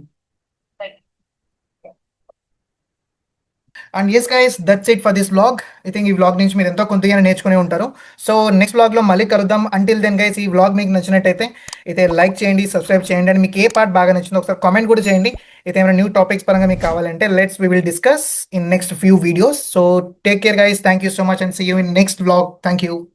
And yes guys, that's it for this vlog. I think ఈ వ్లాగ్ నుంచి మీరు ఎంతో కొంతగా నేర్చుకునే ఉంటారు. సో నెక్స్ట్ వ్లాగ్లో మళ్ళీ కలుద్దాం. అంటిల్ దెన్ గైస్, ఈ వ్లాగ్ మీకు నచ్చినట్టయితే అయితే లైక్ చేయండి, సబ్స్క్రైబ్ చేయండి. అండ్ మీకు ఏ పార్ట్ బాగా నచ్చిందో ఒకసారి కామెంట్ కూడా చేయండి. అయితే ఏమైనా న్యూ టాపిక్స్ పరంగా మీకు కావాలంటే we will discuss in next few videos. So take care guys, thank you so much and see you in next vlog. Thank you.